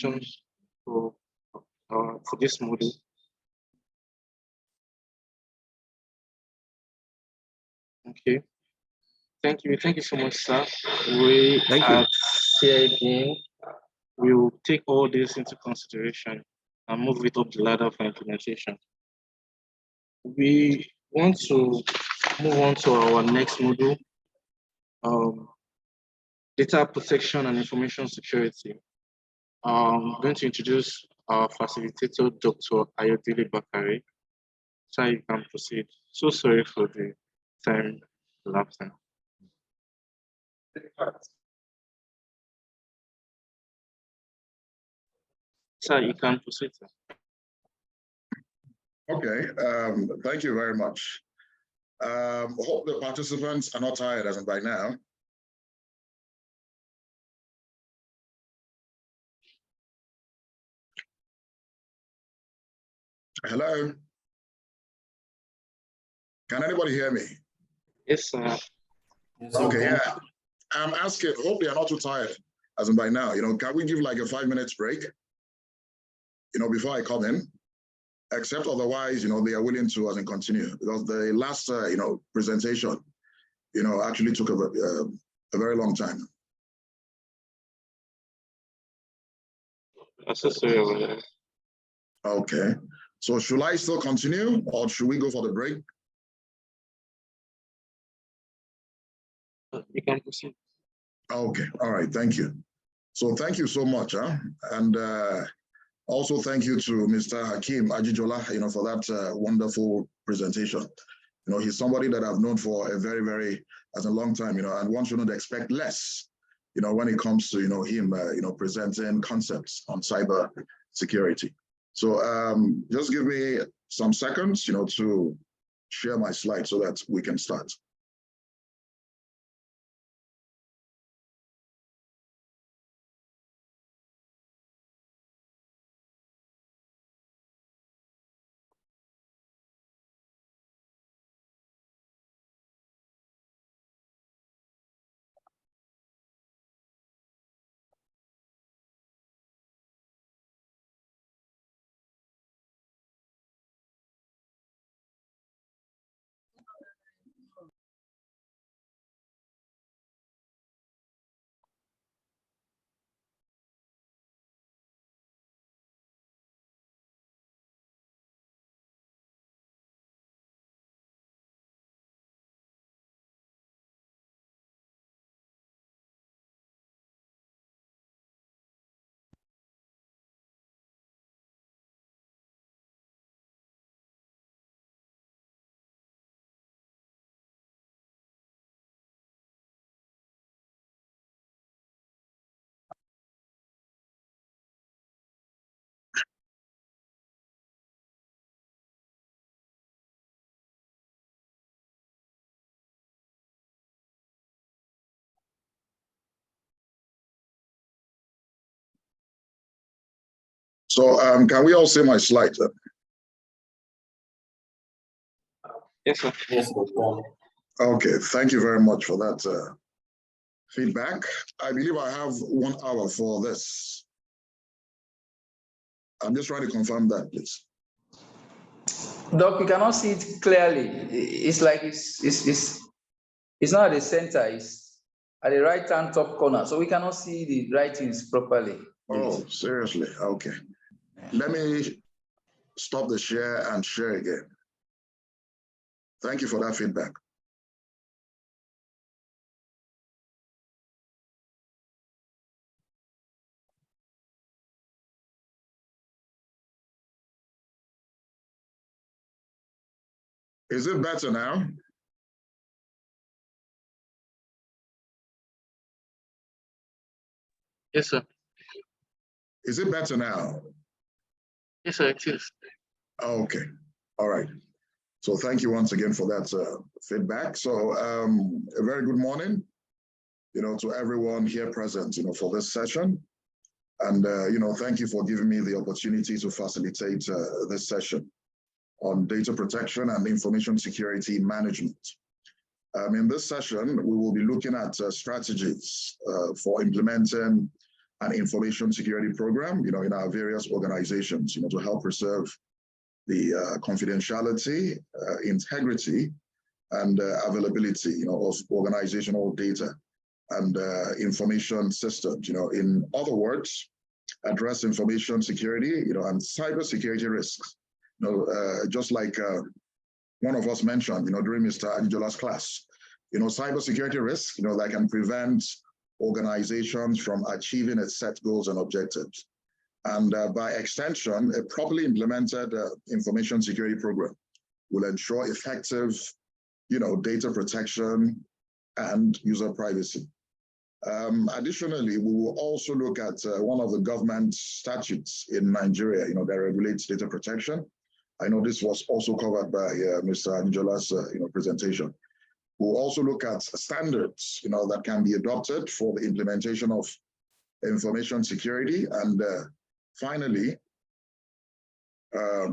questions for this module? Okay. Thank you so much, sir. We Thank you. at CIBN will take all this into consideration and move it up the ladder for implementation. We want to move on to our next module, data protection and information security. I'm going to introduce our facilitator, Dr. Ayodele Bakare. So you can proceed. So sorry for the time lapsing. Sir, you can proceed, sir. Okay, thank you very much. Hope the participants are not tired as of by now. Hello? Can anybody hear me? Yes, sir. Okay, yeah. I'm asking, hope they are not too tired as of by now. Can we give like a 5 minutes break? Before I come in? Except otherwise, they are willing to as in continue, because the last, presentation, actually took a very long time. Okay, so should I still continue or should we go for the break? You can proceed. Okay, all right, thank you. So thank you so much, and also thank you to Mr. Hakeem Ajijola, for that wonderful presentation. He's somebody that I've known for a very, very, as a long time, and one shouldn't expect less, when it comes to, him, presenting concepts on cyber security. So just give me some seconds, to share my slides so that we can start. So can we all see my slides? Yes, sir. Yes, sir. Okay, thank you very much for that feedback. I believe I have 1 hour for this. I'm just trying to confirm that, please. Doc, we cannot see it clearly. It's like it's not at the center, it's at the right-hand top corner. So we cannot see the writings properly. Oh, seriously? Okay. Let me stop the share and share again. Thank you for that feedback. Is it better now? Yes, sir. Is it better now? Yes, sir, it is. Okay, all right. So thank you once again for that feedback. So a very good morning, to everyone here present, for this session. And, thank you for giving me the opportunity to facilitate this session on data protection and information security management. In this session, we will be looking at strategies for implementing an information security program, in our various organizations, to help preserve the confidentiality, integrity, and availability, of organizational data and information systems. In other words, address information security, and cybersecurity risks. Just like one of us mentioned, during Mr. Adijola's class, cybersecurity risks, that can prevent organizations from achieving its set goals and objectives. And by extension, a properly implemented information security program will ensure effective, data protection and user privacy. Additionally, we will also look at one of the government statutes in Nigeria, that regulates data protection. I know this was also covered by Mr. Adijola's, presentation. We'll also look at standards, that can be adopted for the implementation of information security. And finally,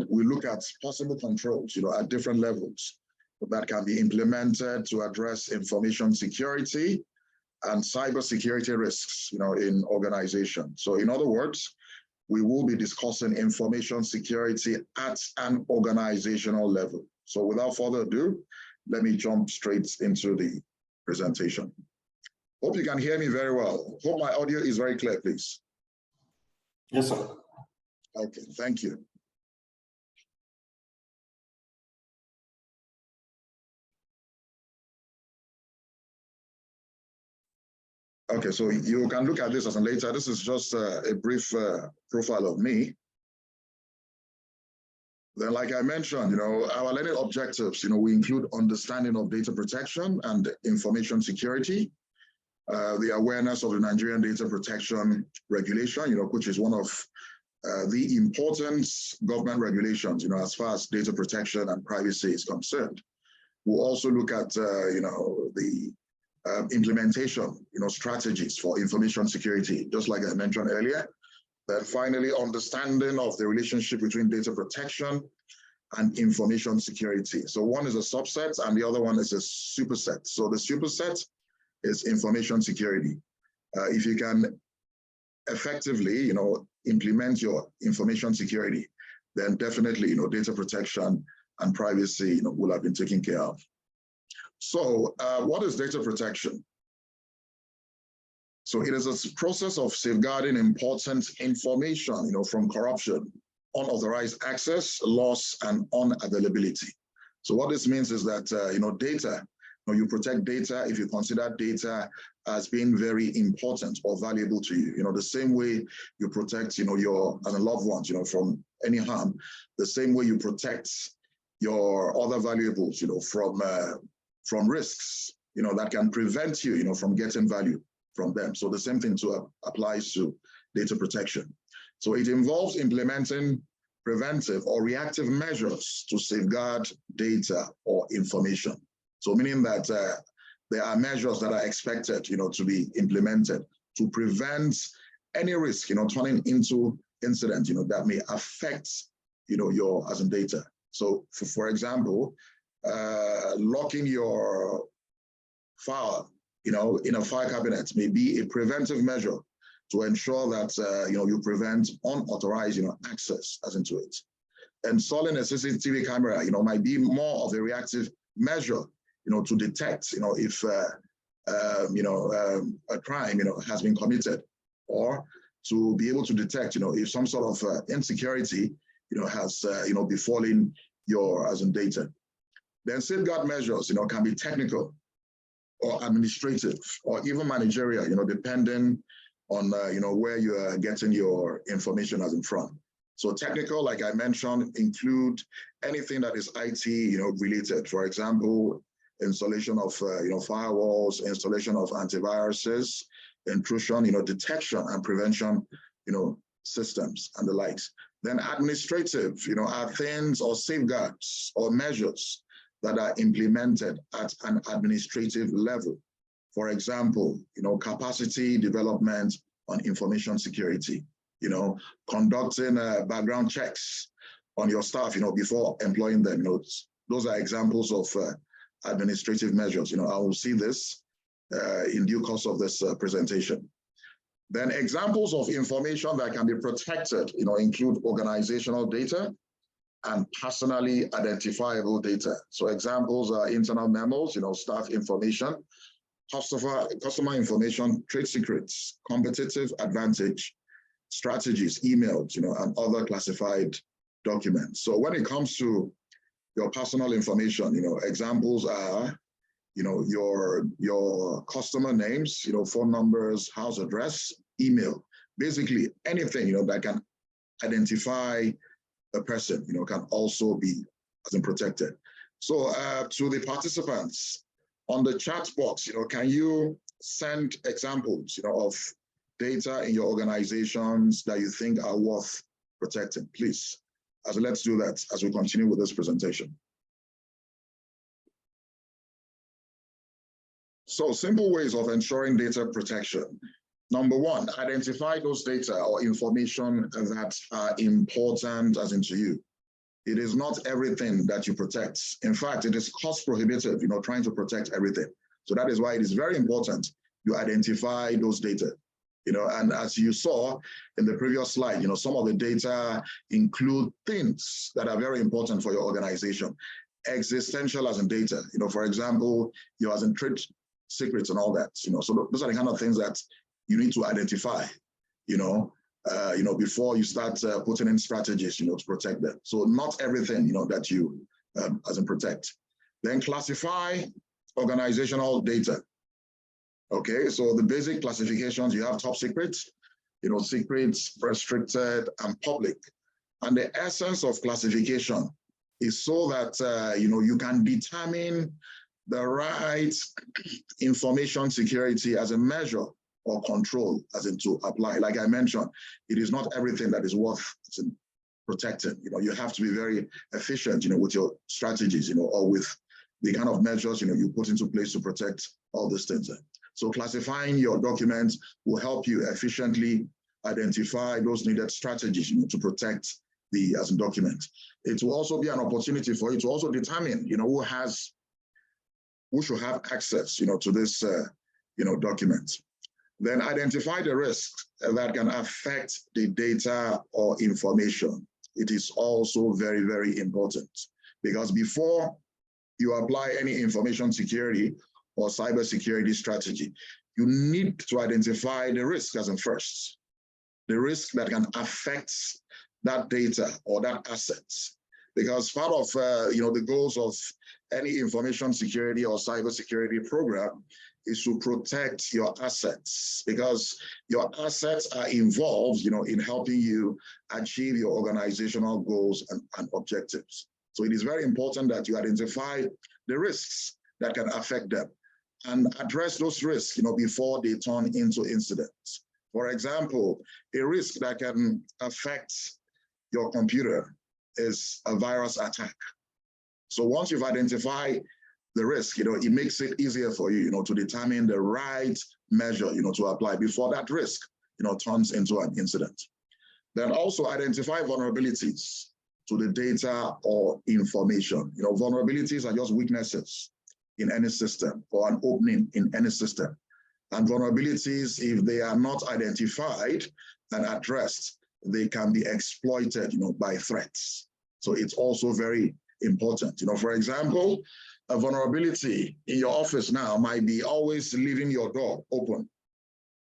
we look at possible controls, at different levels that can be implemented to address information security and cybersecurity risks, in organizations. So in other words, we will be discussing information security at an organizational level. So without further ado, let me jump straight into the presentation. Hope you can hear me very well. Hope my audio is very clear, please. Yes, sir. Okay, thank you. Okay, so you can look at this as a later. This is just a brief profile of me. Then, like I mentioned, our learning objectives, we include understanding of data protection and information security, the awareness of the Nigerian Data Protection Regulation, which is one of the important government regulations, as far as data protection and privacy is concerned. We'll also look at, the implementation, strategies for information security, just like I mentioned earlier. Then finally, understanding of the relationship between data protection and information security. So one is a subset and the other one is a superset. So the superset is information security. If you can effectively, implement your information security, then definitely, data protection and privacy, will have been taken care of. So what is data protection? So it is a process of safeguarding important information, from corruption, unauthorized access, loss, and unavailability. So what this means is that, data, you protect data if you consider data as being very important or valuable to you. The same way you protect, your loved ones, from any harm, the same way you protect your other valuables, from risks, that can prevent you, from getting value from them. So the same thing applies to data protection. So it involves implementing preventive or reactive measures to safeguard data or information. So meaning that there are measures that are expected, to be implemented to prevent any risk, turning into incident, that may affect, your data. So for example, locking your file, in a file cabinet may be a preventive measure to ensure that, you prevent unauthorized, access into it. Installing a CCTV camera, might be more of a reactive measure, to detect, if, a crime, has been committed, or to be able to detect, if some sort of insecurity, has, befallen your data. Then safeguard measures, can be technical or administrative or even managerial, depending on, where you are getting your information from. So technical, like I mentioned, include anything that is IT, related. For example, installation of, firewalls, installation of antiviruses, intrusion, detection and prevention, systems and the likes. Then administrative, are things or safeguards or measures that are implemented at an administrative level. For example, capacity development on information security, conducting background checks on your staff, before employing them. Those are examples of administrative measures. I will see this in due course of this presentation. Then examples of information that can be protected, include organizational data and personally identifiable data. So examples are internal memos, staff information, customer information, trade secrets, competitive advantage, strategies, emails, and other classified documents. So when it comes to your personal information, examples are, your customer names, phone numbers, house address, email, basically anything, that can identify a person, can also be protected. So to the participants on the chat box, can you send examples, of data in your organizations that you think are worth protecting, please? Let's do that as we continue with this presentation. So simple ways of ensuring data protection. Number one, identify those data or information that are important to you. It is not everything that you protect. In fact, it is cost prohibitive, trying to protect everything. So that is why it is very important you identify those data. And as you saw in the previous slide, some of the data include things that are very important for your organization. Existential data, for example, trade secrets and all that, so those are the kind of things that you need to identify, before you start putting in strategies, to protect them. So not everything, that you protect. Then classify organizational data. Okay, so the basic classifications, you have top secrets, secrets, restricted, and public. And the essence of classification is so that, you can determine the right information security as a measure or control to apply. Like I mentioned, it is not everything that is worth protecting. You have to be very efficient, with your strategies, or with the kind of measures, you put into place to protect all these things. So classifying your documents will help you efficiently identify those needed strategies, to protect the document. It will also be an opportunity for you to also determine, who should have access, to this, document. Then identify the risks that can affect the data or information. It is also very, very important, because before you apply any information security or cybersecurity strategy, you need to identify the risk first, the risk that can affect that data or that assets. Because part of the goals of any information security or cybersecurity program is to protect your assets, because your assets are involved, in helping you achieve your organizational goals and objectives. So it is very important that you identify the risks that can affect them and address those risks, before they turn into incidents. For example, a risk that can affect your computer is a virus attack. So once you've identified the risk, it makes it easier for you, to determine the right measure, to apply before that risk, turns into an incident. Then also identify vulnerabilities to the data or information. Vulnerabilities are just weaknesses in any system or an opening in any system. And vulnerabilities, if they are not identified and addressed, they can be exploited, by threats. So it's also very important. For example, a vulnerability in your office now might be always leaving your door open,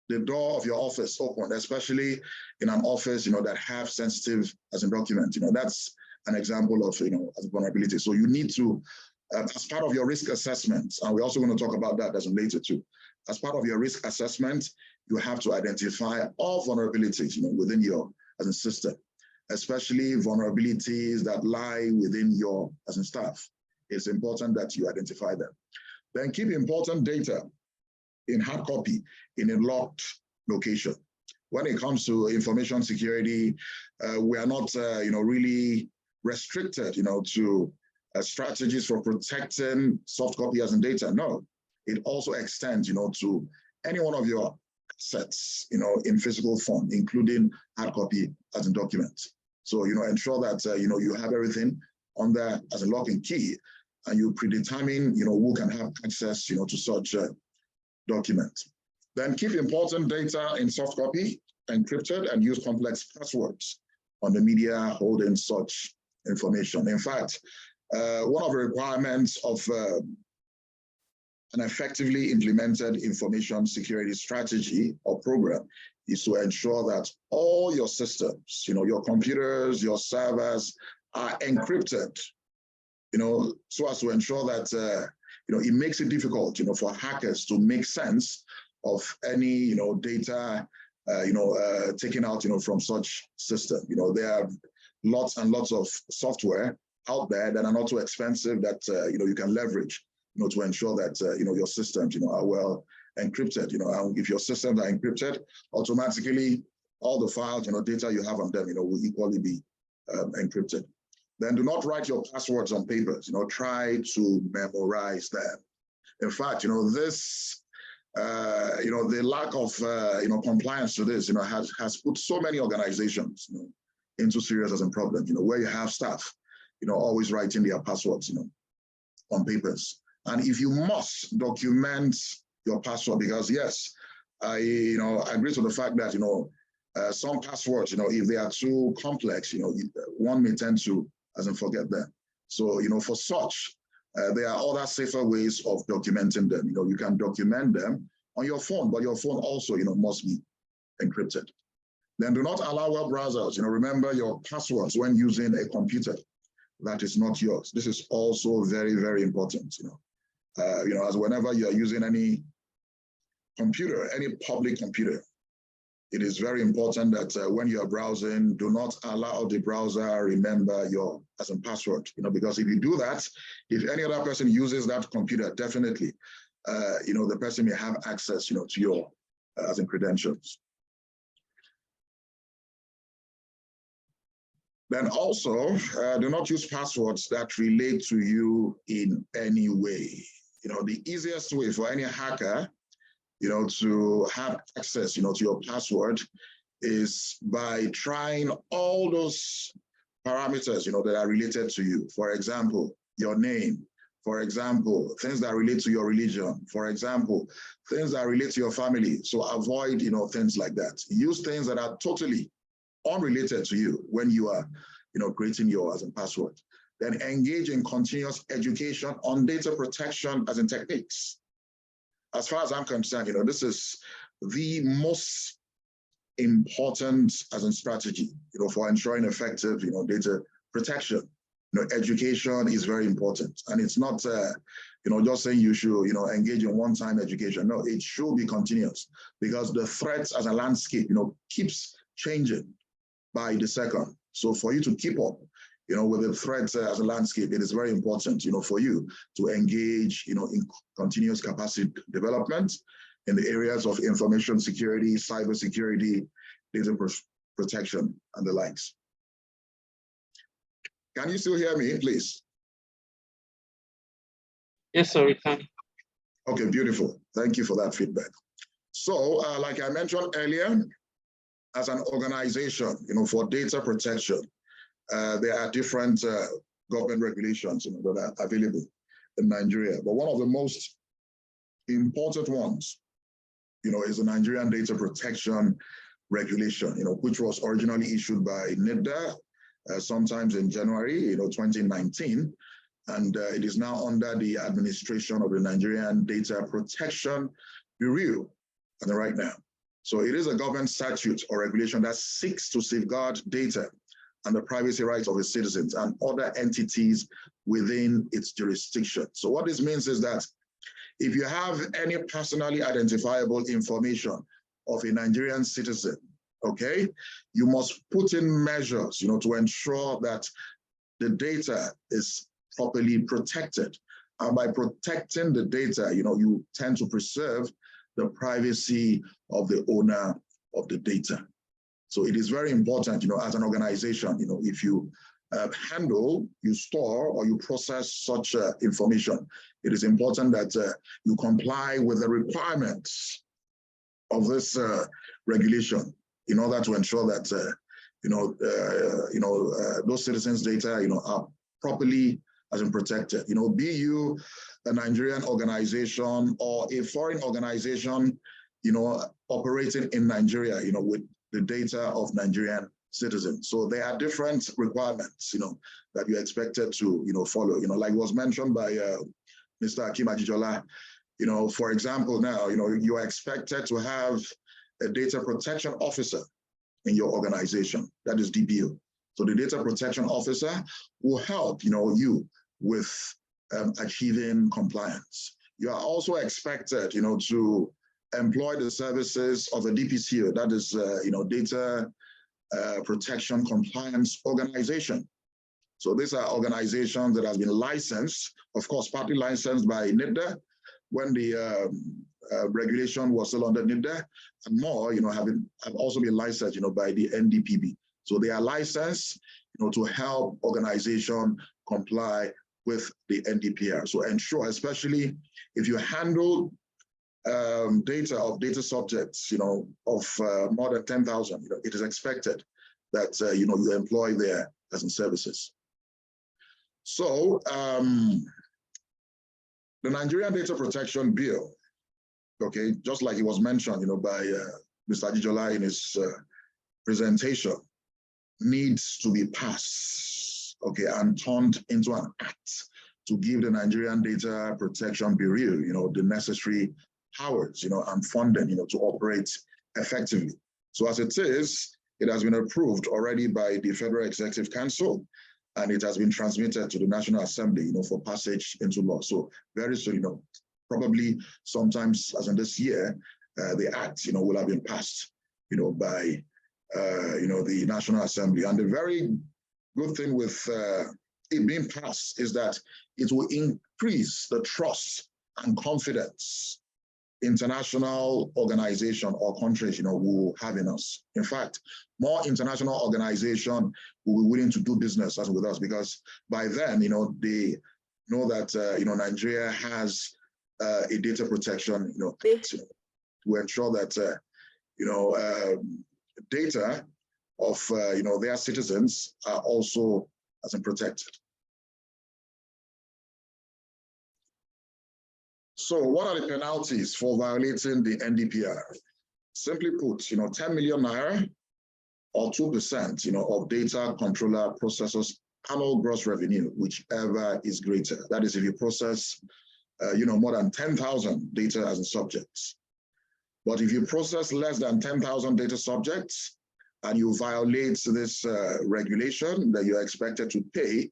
the door of your office open, especially in an office, that have sensitive document. That's an example of, as a vulnerability. So you need to, as part of your risk assessment, and we're also going to talk about that later too. As part of your risk assessment, you have to identify all vulnerabilities, within your system, especially vulnerabilities that lie within your staff. It's important that you identify them. Then keep important data in hard copy in a locked location. When it comes to information security, we are not, really restricted, to strategies for protecting soft copy data. No, it also extends, to any one of your assets, in physical form, including hard copy documents. So, ensure that, you have everything on there as a lock and key, and you predetermine, who can have access, to such documents. Then keep important data in soft copy, encrypted, and use complex passwords on the media holding such information. In fact, one of the requirements of an effectively implemented information security strategy or program is to ensure that all your systems, your computers, your servers are encrypted, so as to ensure that, it makes it difficult, for hackers to make sense of any, data, taken out, from such system. There are lots and lots of software out there that are not too expensive that, you can leverage, to ensure that, your systems, are well encrypted. And if your systems are encrypted, automatically all the files, data you have on them, will equally be encrypted. Then do not write your passwords on papers. Try to memorize them. In fact, this, the lack of, compliance to this, has put so many organizations, into serious problems. Where you have staff, always writing their passwords, on papers. And if you must document your password, because yes, I agree to the fact that, some passwords, if they are too complex, one may tend to, forget them. So, for such, there are other safer ways of documenting them. You can document them on your phone, but your phone also, must be encrypted. Then do not allow web browsers, remember your passwords when using a computer that is not yours. This is also very, very important, as whenever you are using any computer, any public computer, it is very important that when you are browsing, do not allow the browser remember your password, because if you do that, if any other person uses that computer, definitely, the person may have access, to your credentials. Then also, do not use passwords that relate to you in any way. The easiest way for any hacker, to have access, to your password is by trying all those parameters, that are related to you. For example, your name. For example, things that relate to your religion. For example, things that relate to your family. So avoid, things like that. Use things that are totally unrelated to you when you are, creating your password. Then engage in continuous education on data protection techniques. As far as I'm concerned, this is the most important strategy, for ensuring effective, data protection. Education is very important, and it's not, just saying you should, engage in one-time education. No, it should be continuous, because the threats as a landscape, keeps changing by the second. So for you to keep up, with the threats as a landscape, it is very important, for you to engage, in continuous capacity development in the areas of information security, cybersecurity, data protection, and the likes. Can you still hear me, please? Yes, sir, we can. Okay, beautiful. Thank you for that feedback. So, like I mentioned earlier, as an organization, for data protection, there are different government regulations, that are available in Nigeria. But one of the most important ones, is the Nigerian Data Protection Regulation, which was originally issued by NIDA, sometimes in January, 2019, and it is now under the administration of the Nigerian Data Protection Bureau right now. So it is a government statute or regulation that seeks to safeguard data and the privacy rights of its citizens and other entities within its jurisdiction. So what this means is that if you have any personally identifiable information of a Nigerian citizen, okay, you must put in measures, to ensure that the data is properly protected. And by protecting the data, you tend to preserve the privacy of the owner of the data. So it is very important, as an organization, if you handle, you store, or you process such information, it is important that you comply with the requirements of this regulation in order to ensure that those citizens' data are properly protected. Be you a Nigerian organization or a foreign organization, operating in Nigeria, with the data of Nigerian citizens. So there are different requirements, that you're expected to, follow, like was mentioned by Mr. Hakeem Ajijola. For example, now, you are expected to have a data protection officer in your organization, that is DPO. So the data protection officer will help, you with achieving compliance. You are also expected, to employ the services of a DPCO, that is, data protection compliance organization. So these are organizations that has been licensed, of course, partly licensed by NIDA when the regulation was still under NIDA, and more, have also been licensed, by the NDPB. So they are licensed, to help organization comply with the NDPR. So ensure, especially if you handle data of data subjects, of more than 10,000, it is expected that, you employ their as in services. So the Nigerian Data Protection Bill, okay, just like it was mentioned, by Mr. Ajijola in his presentation, needs to be passed, okay, and turned into an act to give the Nigerian Data Protection Bureau, the necessary powers, and funding, to operate effectively. So as it is, it has been approved already by the Federal Executive Council, and it has been transmitted to the National Assembly, for passage into law. So very soon, probably sometimes as in this year, the act, will have been passed, by, the National Assembly. And the very good thing with it being passed is that it will increase the trust and confidence international organization or countries, will have in us. In fact, more international organization will be willing to do business as with us, because by then, they know that, Nigeria has a data protection, to ensure that, data of, their citizens are also as in protected. So what are the penalties for violating the NDPR? Simply put, 10 million naira or 2%, of data controller processors annual gross revenue, whichever is greater. That is if you process, more than 10,000 data as in subjects. But if you process less than 10,000 data subjects and you violate this regulation, then you're expected to pay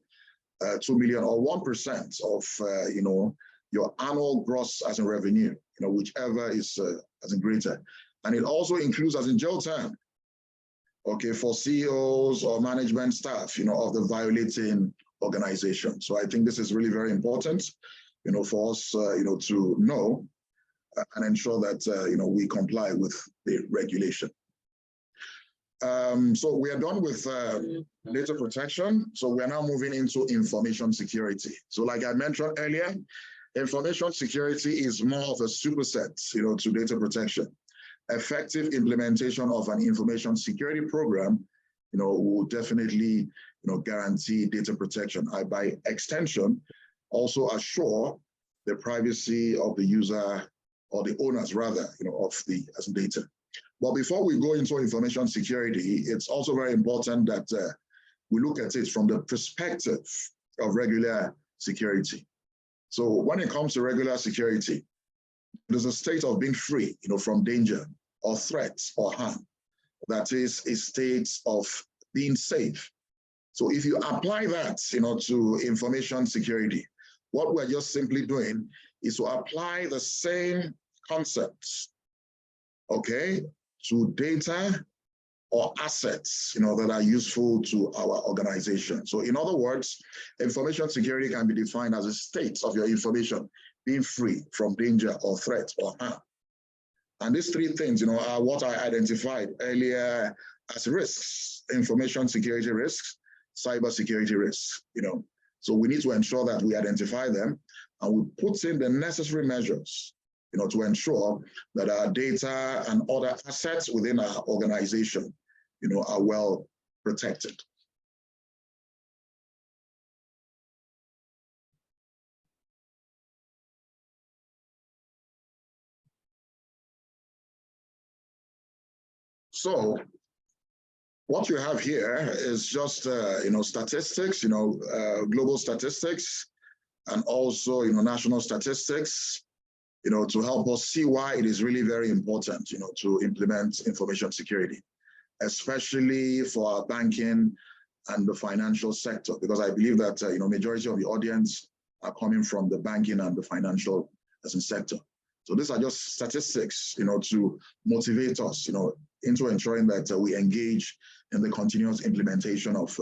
2 million or 1% of, your annual gross as in revenue, whichever is as in greater. And it also includes as in jail time, okay, for CEOs or management staff, of the violating organization. So I think this is really very important, for us, to know and ensure that, we comply with the regulation. So we are done with data protection. So we are now moving into information security. So like I mentioned earlier, information security is more of a superset, to data protection. Effective implementation of an information security program, will definitely, guarantee data protection. By extension, also assure the privacy of the user or the owners rather, of the data. But before we go into information security, it's also very important that we look at it from the perspective of regular security. So when it comes to regular security, there's a state of being free, from danger or threats or harm. That is a state of being safe. So if you apply that, to information security, what we're just simply doing is to apply the same concepts, okay, to data or assets, that are useful to our organization. So in other words, information security can be defined as a state of your information being free from danger or threat or harm. And these three things, are what I identified earlier as risks: information security risks, cyber security risks, So we need to ensure that we identify them and we put in the necessary measures, to ensure that our data and other assets within our organization, are well protected. So what you have here is just, statistics, global statistics, and also, national statistics, to help us see why it is really very important, to implement information security, especially for our banking and the financial sector, because I believe that, majority of the audience are coming from the banking and the financial sector. So these are just statistics, to motivate us, into ensuring that we engage in the continuous implementation of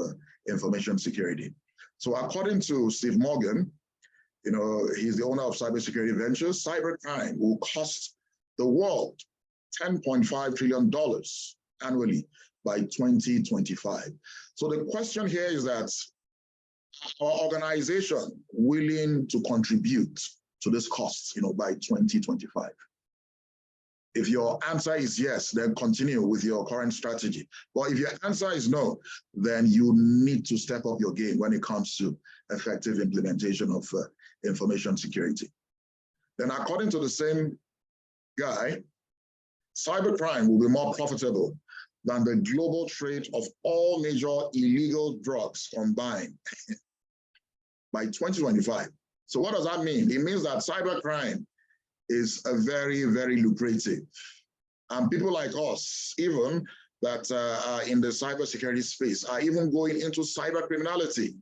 information security. So according to Steve Morgan, he's the owner of Cybersecurity Ventures, cybercrime will cost the world $10.5 trillion annually by 2025. So the question here is that our organization willing to contribute to this cost, by 2025? If your answer is yes, then continue with your current strategy. But if your answer is no, then you need to step up your game when it comes to effective implementation of information security. Then according to the same guy, cybercrime will be more profitable than the global trade of all major illegal drugs combined by 2025. So what does that mean? It means that cybercrime is a very, very lucrative. And people like us, even that are in the cybersecurity space, are even going into cyber criminality.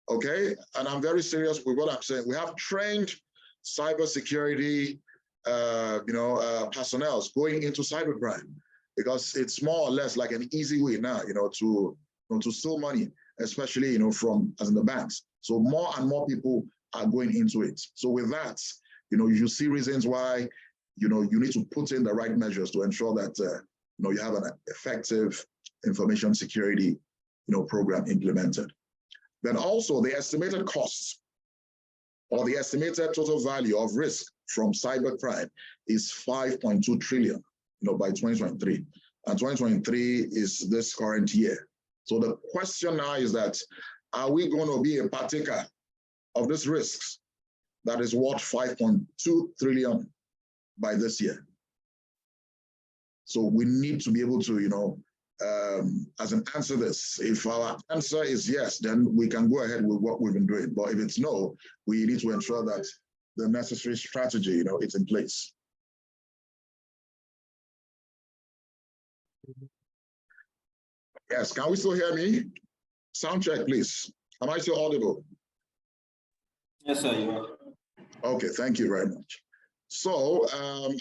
Okay, and I'm very serious with what I'm saying. We have trained cybersecurity, personnel going into cybercrime because it's more or less like an easy way now, to steal money, especially from as in the banks. So more and more people are going into it. So with that, you see reasons why, you need to put in the right measures to ensure that, you have an effective information security, program implemented. Then also the estimated costs or the estimated total value of risk from cybercrime is 5.2 trillion, by 2023. And 2023 is this current year. So the question now is that, are we going to be a partaker of these risks that is worth 5.2 trillion by this year? So we need to be able to, as an answer this. If our answer is yes, then we can go ahead with what we've been doing. But if it's no, we need to ensure that the necessary strategy, is in place. Yes, can we still hear me? Sound check, please. Am I still audible? Yes, sir, you are. Okay, thank you very much. So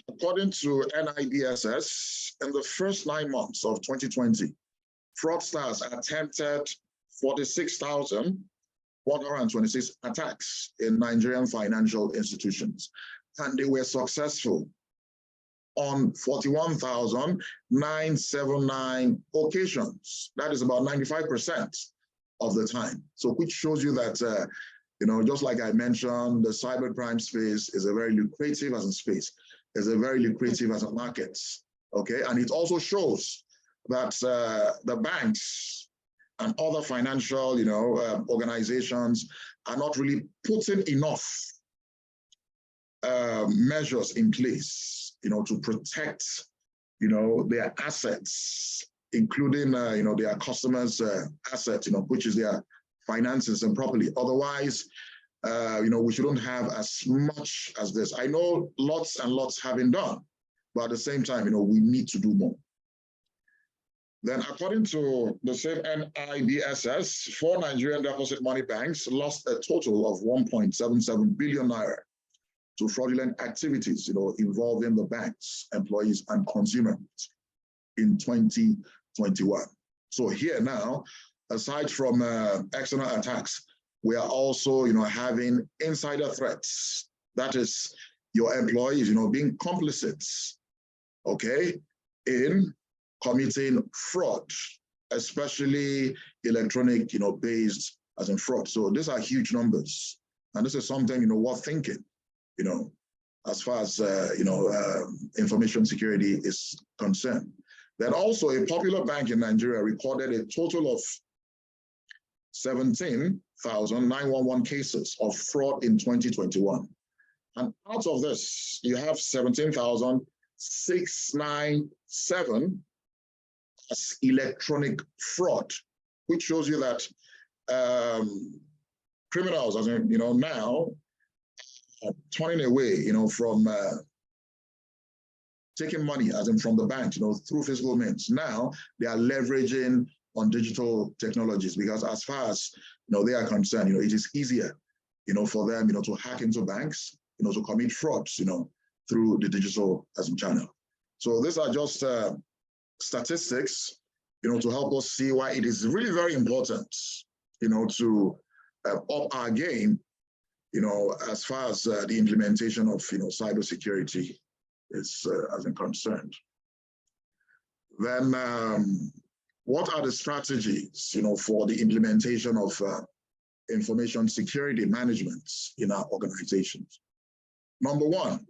according to NIDSS, in the first 9 months of 2020, fraudsters attempted 46,126 attacks in Nigerian financial institutions, and they were successful on 41,979 occasions. That is about 95% of the time. So which shows you that just like I mentioned, the cybercrime space is a very lucrative as a space, is a very lucrative as a market, okay? And it also shows that the banks and other financial, organizations are not really putting enough measures in place, to protect, their assets, including, their customers' assets, which is their finances and properly. Otherwise, we shouldn't have as much as this. I know lots and lots have been done, but at the same time, we need to do more. Then according to the same NIDSS, 4 Nigerian deposit money banks lost a total of 1.77 billion naira to fraudulent activities, involving the banks, employees, and consumers in 2021. So here now, aside from external attacks, we are also, having insider threats. That is your employees, being complicit, okay, in committing fraud, especially electronic, based as in fraud. So these are huge numbers. And this is something, worth thinking, as far as, information security is concerned. Then also a popular bank in Nigeria recorded a total of 17,911 cases of fraud in 2021. And out of this, you have 17,697 as electronic fraud, which shows you that criminals, as in, now turning away, from taking money, as in from the bank, through physical means. Now they are leveraging on digital technologies, because as far as they are concerned, it is easier, for them, to hack into banks, to commit frauds, through the digital as in channel. So these are just statistics, to help us see why it is really very important, to up our game, as far as the implementation of, cybersecurity is as in concerned. Then, what are the strategies, for the implementation of information security management in our organizations? Number one,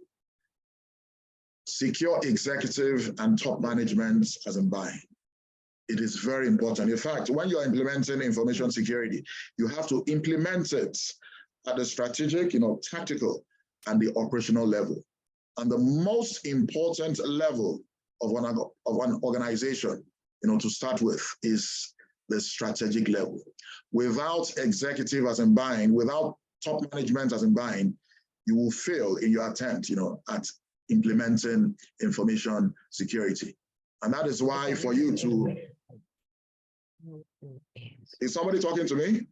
secure executive and top management as in buying. It is very important. In fact, when you're implementing information security, you have to implement it at the strategic, tactical, and the operational level. And the most important level of an organization, to start with, is the strategic level. Without executive as in buying, without top management as in buying, you will fail in your attempt, at implementing information security. And that is why for you to... Is somebody talking to me?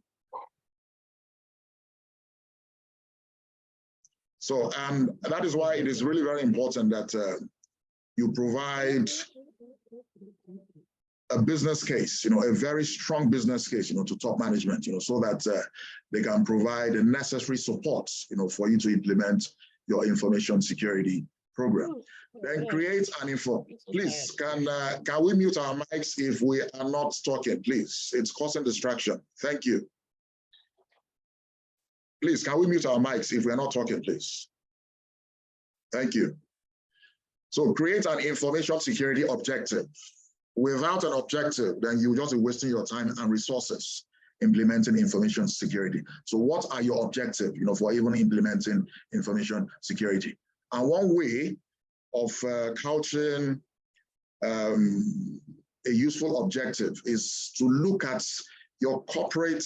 So, and that is why it is really very important that you provide a business case, a very strong business case, to top management, so that they can provide the necessary support, for you to implement your information security program. Then create an info. Please, can we mute our mics if we are not talking, please? It's causing distraction. Thank you. Please, can we mute our mics if we are not talking, please? Thank you. So create an information security objective. Without an objective, then you'll just be wasting your time and resources implementing information security. So what are your objectives, for even implementing information security? And one way of couching a useful objective is to look at your corporate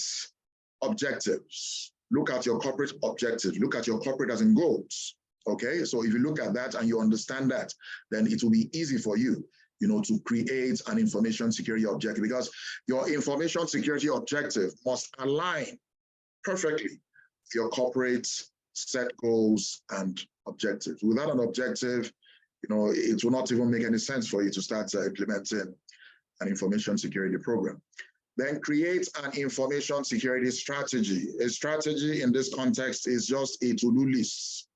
objectives. Look at your corporate objectives. Look at your corporate as in goals. Okay, so if you look at that and you understand that, then it will be easy for you, to create an information security objective, because your information security objective must align perfectly with your corporate set goals and objectives. Without an objective, it will not even make any sense for you to start implementing an information security program. Then create an information security strategy. A strategy in this context is just a to-do list.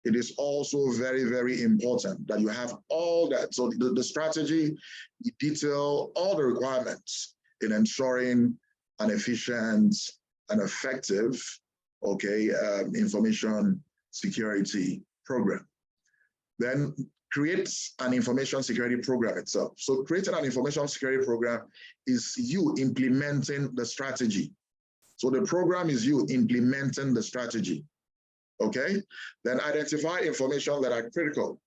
It is also very, very important that you have all that. So the strategy, you detail all the requirements in ensuring an efficient and effective, information security program. Then create an information security program itself. So creating an information security program is you implementing the strategy. So the program is you implementing the strategy. Okay, then identify information that are critical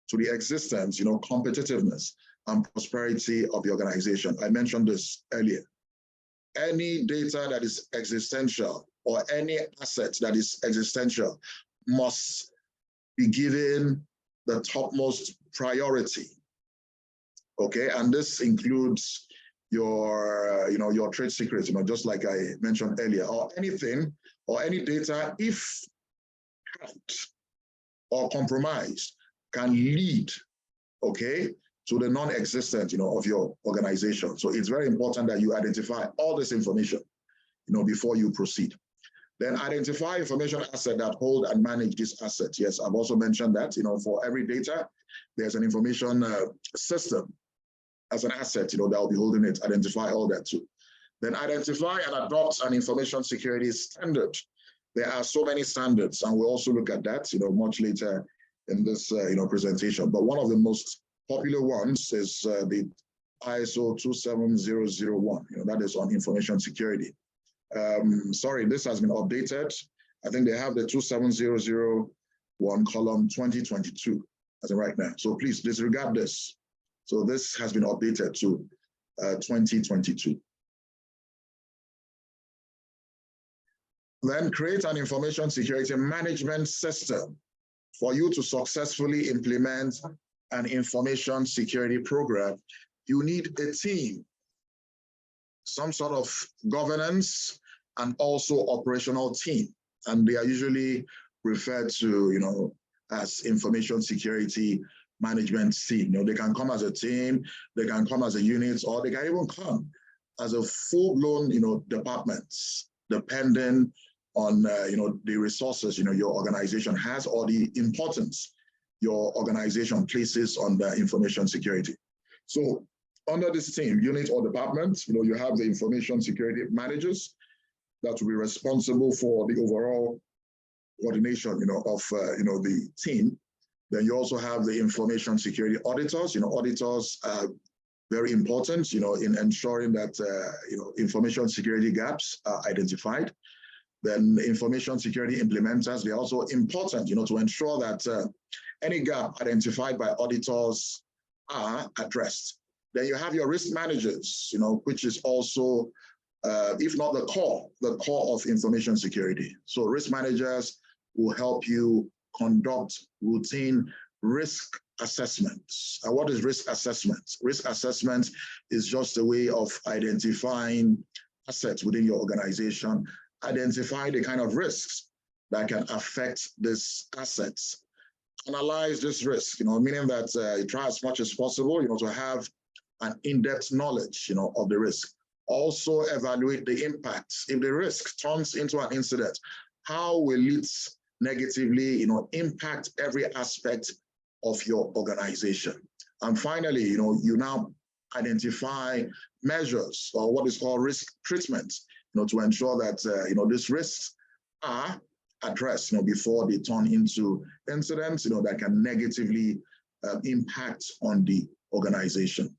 to the existence, competitiveness and prosperity of the organization. I mentioned this earlier. Any data that is existential or any asset that is existential must be given the topmost priority. Okay, and this includes your, your trade secrets, just like I mentioned earlier, or anything or any data, if or compromised, can lead, to the non-existence, of your organization. So it's very important that you identify all this information, before you proceed. Then identify information asset that hold and manage this asset. Yes, I've also mentioned that, for every data, there's an information system as an asset, that will be holding it. Identify all that too. Then identify and adopt an information security standard. There are so many standards, and we'll also look at that, much later in this, presentation. But one of the most popular ones is the ISO 27001. That is on information security. Sorry, this has been updated. I think they have the 27001 column 2022 as of right now. So please disregard this. So this has been updated to 2022. Then create an information security management system for you to successfully implement an information security program. You need a team, some sort of governance, and also operational team. And they are usually referred to, as information security management team. They can come as a team, they can come as a unit, or they can even come as a full-blown, departments, depending on, the resources, your organization has, or the importance your organization places on the information security. So under this team, unit or department, you have the information security managers that will be responsible for the overall coordination, of, the team. Then you also have the information security auditors. Auditors are very important, in ensuring that, information security gaps are identified. Then information security implementers, they're also important, to ensure that any gap identified by auditors are addressed. Then you have your risk managers, which is also, if not the core of information security. So risk managers will help you conduct routine risk assessments. And what is risk assessment? Risk assessment is just a way of identifying assets within your organization, identify the kind of risks that can affect these assets, analyze this risk, meaning that you try as much as possible, to have an in-depth knowledge, of the risk. Also evaluate the impacts. If the risk turns into an incident, how will it negatively, impact every aspect of your organization? And finally, you now identify measures or what is called risk treatment, to ensure that, these risks are addressed, before they turn into incidents, that can negatively impact on the organization.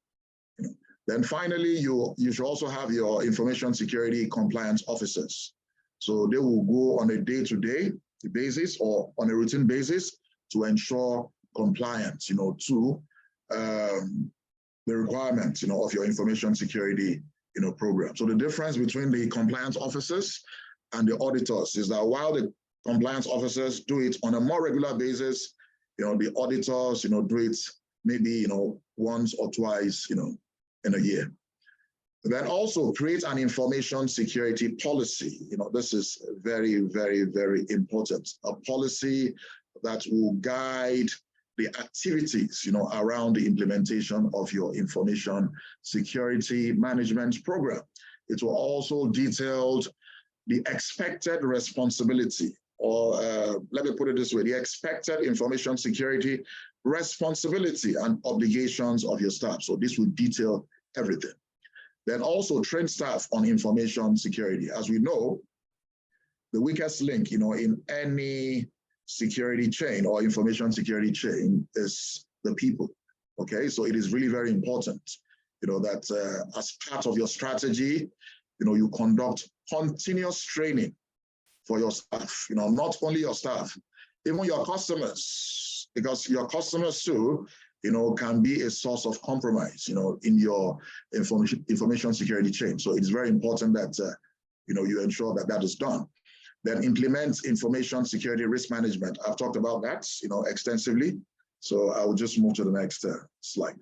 Then finally, you should also have your information security compliance officers. So they will go on a day-to-day basis or on a routine basis to ensure compliance, to the requirements, of your information security, program. So the difference between the compliance officers and the auditors is that while the compliance officers do it on a more regular basis, the auditors, do it maybe, once or twice, in a year. Then also create an information security policy. This is very, very, very important. A policy that will guide the activities, around the implementation of your information security management program. It will also detail the expected responsibility, or let me put it this way, the expected information security responsibility and obligations of your staff. So this will detail everything. Then also train staff on information security. As we know, the weakest link, in any security chain or information security chain is the people. Okay, so it is really very important, that as part of your strategy, you conduct continuous training for your staff, not only your staff, even your customers, because your customers too, can be a source of compromise, in your information security chain. So it's very important that, you ensure that that is done. Then implement information security risk management. I've talked about that, extensively. So I will just move to the next slide.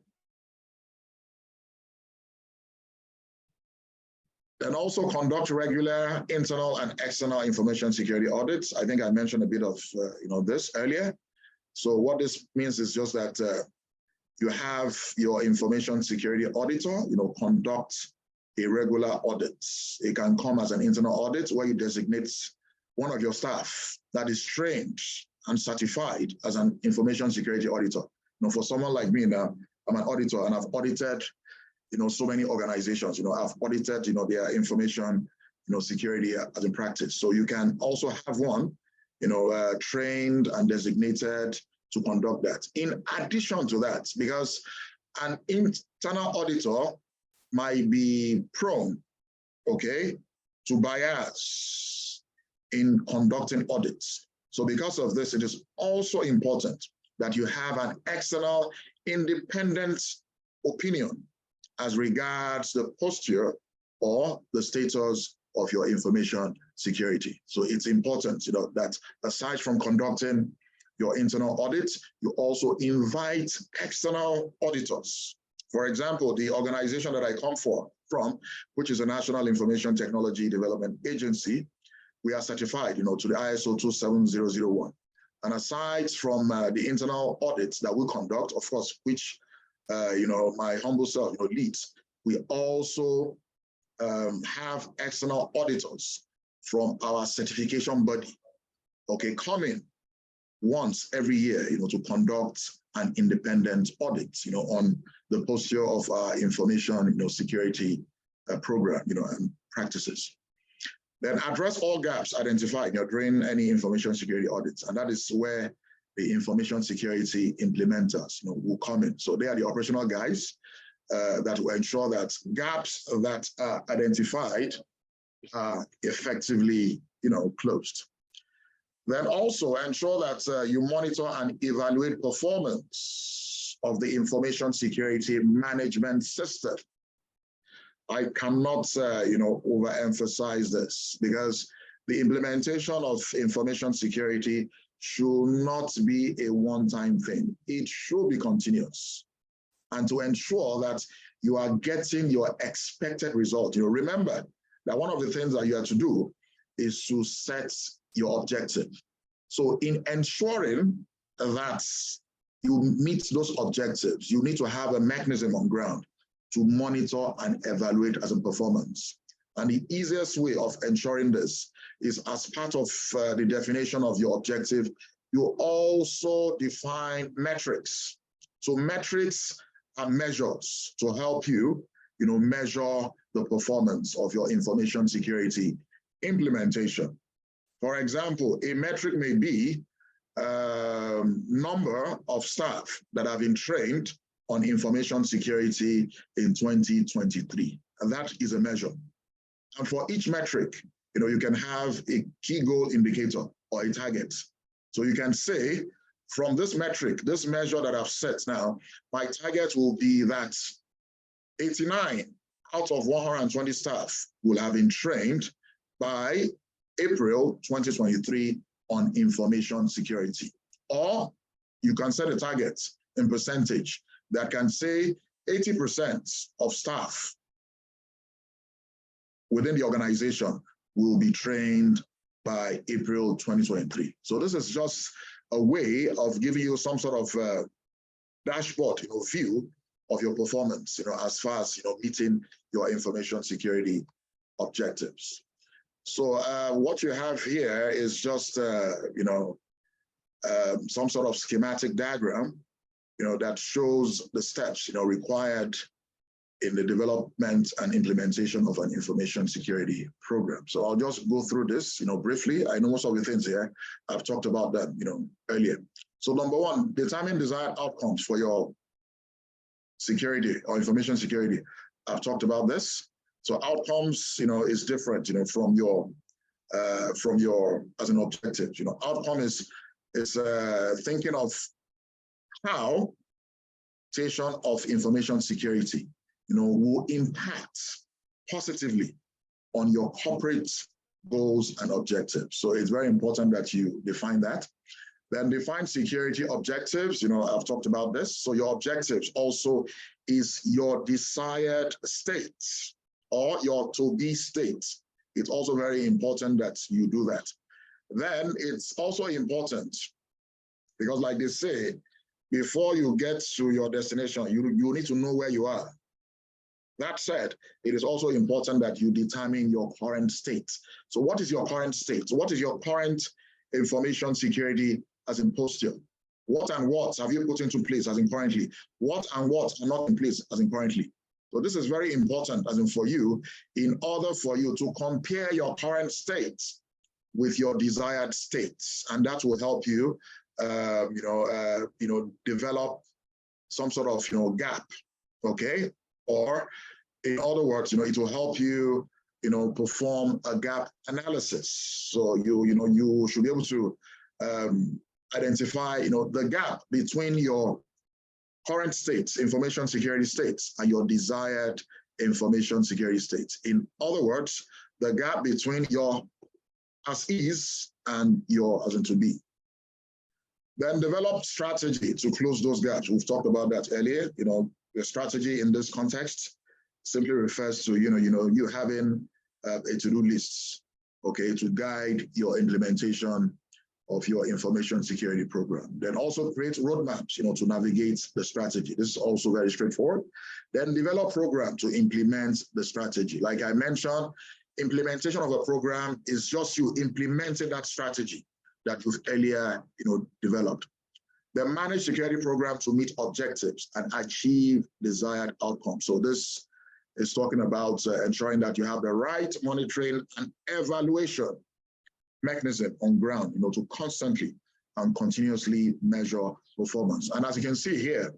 Then also conduct regular internal and external information security audits. I think I mentioned a bit of, this earlier. So what this means is just that you have your information security auditor, conduct a regular audit. It can come as an internal audit where you designate one of your staff that is trained and certified as an information security auditor. For someone like me now, I'm an auditor and I've audited, so many organizations, I've audited, their information, security as in practice. So you can also have one, trained and designated to conduct that. In addition to that, because an internal auditor might be prone, to bias in conducting audits. So because of this, it is also important that you have an external independent opinion as regards the posture or the status of your information security. So it's important, that aside from conducting your internal audit, you also invite external auditors. For example, the organization that I come from, which is the National Information Technology Development Agency, we are certified, to the ISO 27001. And aside from the internal audits that we conduct, of course, which, my humble self, leads, we also have external auditors from our certification body, okay, coming once every year, to conduct an independent audit, on the posture of our information, security program, and practices. Then address all gaps identified during any information security audits, and that is where the information security implementers, will come in. So they are the operational guys that will ensure that gaps that are identified are effectively, closed. Then also ensure that you monitor and evaluate performance of the information security management system. I cannot, overemphasize this, because the implementation of information security should not be a one-time thing. It should be continuous. And to ensure that you are getting your expected result. Remember that one of the things that you have to do is to set your objective. So in ensuring that you meet those objectives, you need to have a mechanism on ground to monitor and evaluate as a performance. And the easiest way of ensuring this is, as part of the definition of your objective, you also define metrics. So metrics are measures to help you, measure the performance of your information security implementation. For example, a metric may be number of staff that have been trained on information security in 2023, and that is a measure. And for each metric, you can have a key goal indicator or a target. So you can say, from this metric, this measure that I've set now, my target will be that 89 out of 120 staff will have been trained by April 2023 on information security. Or you can set a target in percentage that can say 80% of staff within the organization will be trained by April 2023. So this is just a way of giving you some sort of dashboard, view of your performance, as far as, meeting your information security objectives. So what you have here is just, some sort of schematic diagram, that shows the steps, required in the development and implementation of an information security program. So I'll just go through this, briefly. I know most of the things here, I've talked about them, earlier. So number one, determine desired outcomes for your security or information security. I've talked about this. So outcomes, is different, from your as an objective. Outcome is thinking of how station of information security, will impact positively on your corporate goals and objectives. So it's very important that you define that. Then define security objectives. I've talked about this. So your objectives also is your desired state or your to-be state. It's also very important that you do that. Then it's also important because, like they say, before you get to your destination, you need to know where you are. That said, it is also important that you determine your current state. So what is your current state? What is your current information security as in posture? What and what have you put into place as in currently? What and what are not in place as in currently? So this is very important as in for you, in order for you to compare your current state with your desired states. And that will help you, develop some sort of, gap, okay? Or in other words, it will help you, perform a gap analysis. So you should be able to identify, the gap between your current states, information security states, and your desired information security states. In other words, the gap between your as is and your as in to be. Then develop strategy to close those gaps. We've talked about that earlier. The strategy in this context simply refers to you having a to-do list, okay, to guide your implementation of your information security program. Then also create roadmaps, to navigate the strategy. This is also very straightforward. Then develop program to implement the strategy. Like I mentioned, implementation of a program is just you implementing that strategy that you've earlier, developed. The manage security program to meet objectives and achieve desired outcomes. So this is talking about ensuring that you have the right monitoring and evaluation mechanism on ground, to constantly and continuously measure performance. And as you can see here,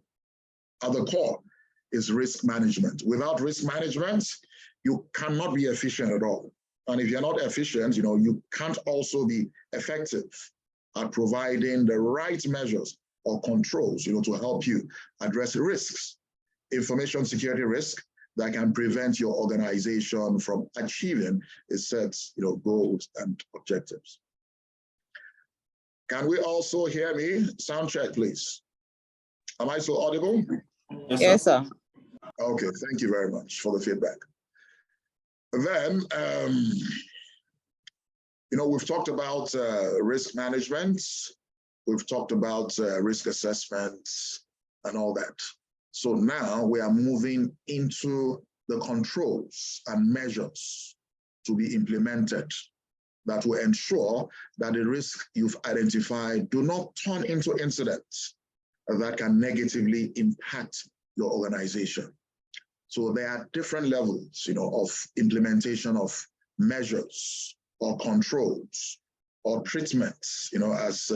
at the core is risk management. Without risk management, you cannot be efficient at all. And if you're not efficient, you can't also be effective at providing the right measures or controls, to help you address risks, information security risk that can prevent your organization from achieving its set, goals and objectives. Can we also hear me? Sound check, please. Am I so audible? Yes, sir. Okay, thank you very much for the feedback. Then, we've talked about risk management. We've talked about risk assessments and all that. So now we are moving into the controls and measures to be implemented that will ensure that the risk you've identified do not turn into incidents that can negatively impact your organization. So there are different levels, of implementation of measures or controls or treatments, as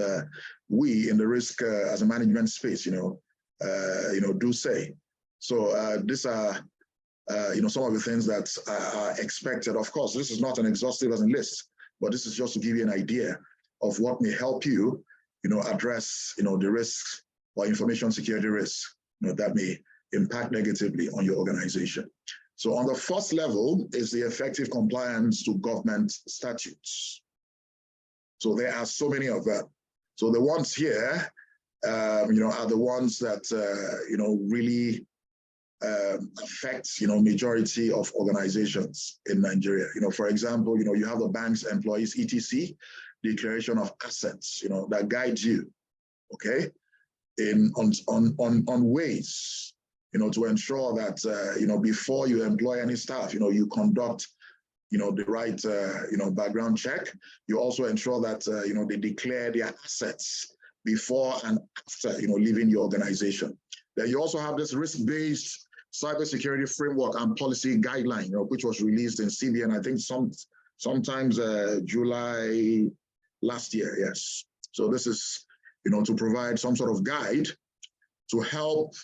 we in the risk as a management space, do say. So these are, some of the things that are expected. Of course, this is not an exhaustive list, but this is just to give you an idea of what may help you, address, the risks or information security risks, that may impact negatively on your organization. So on the first level is the effective compliance to government statutes. So there are so many of them. So the ones here, are the ones that, really affect, majority of organizations in Nigeria. For example, you have the bank's employees, ETC, declaration of assets, that guides you, okay, on ways, to ensure that, before you employ any staff, you conduct, the right, background check. You also ensure that, they declare their assets before and after, leaving your organization. Then you also have this risk-based cybersecurity framework and policy guideline, which was released in CBN, I think sometimes July last year, yes. So this is, to provide some sort of guide to help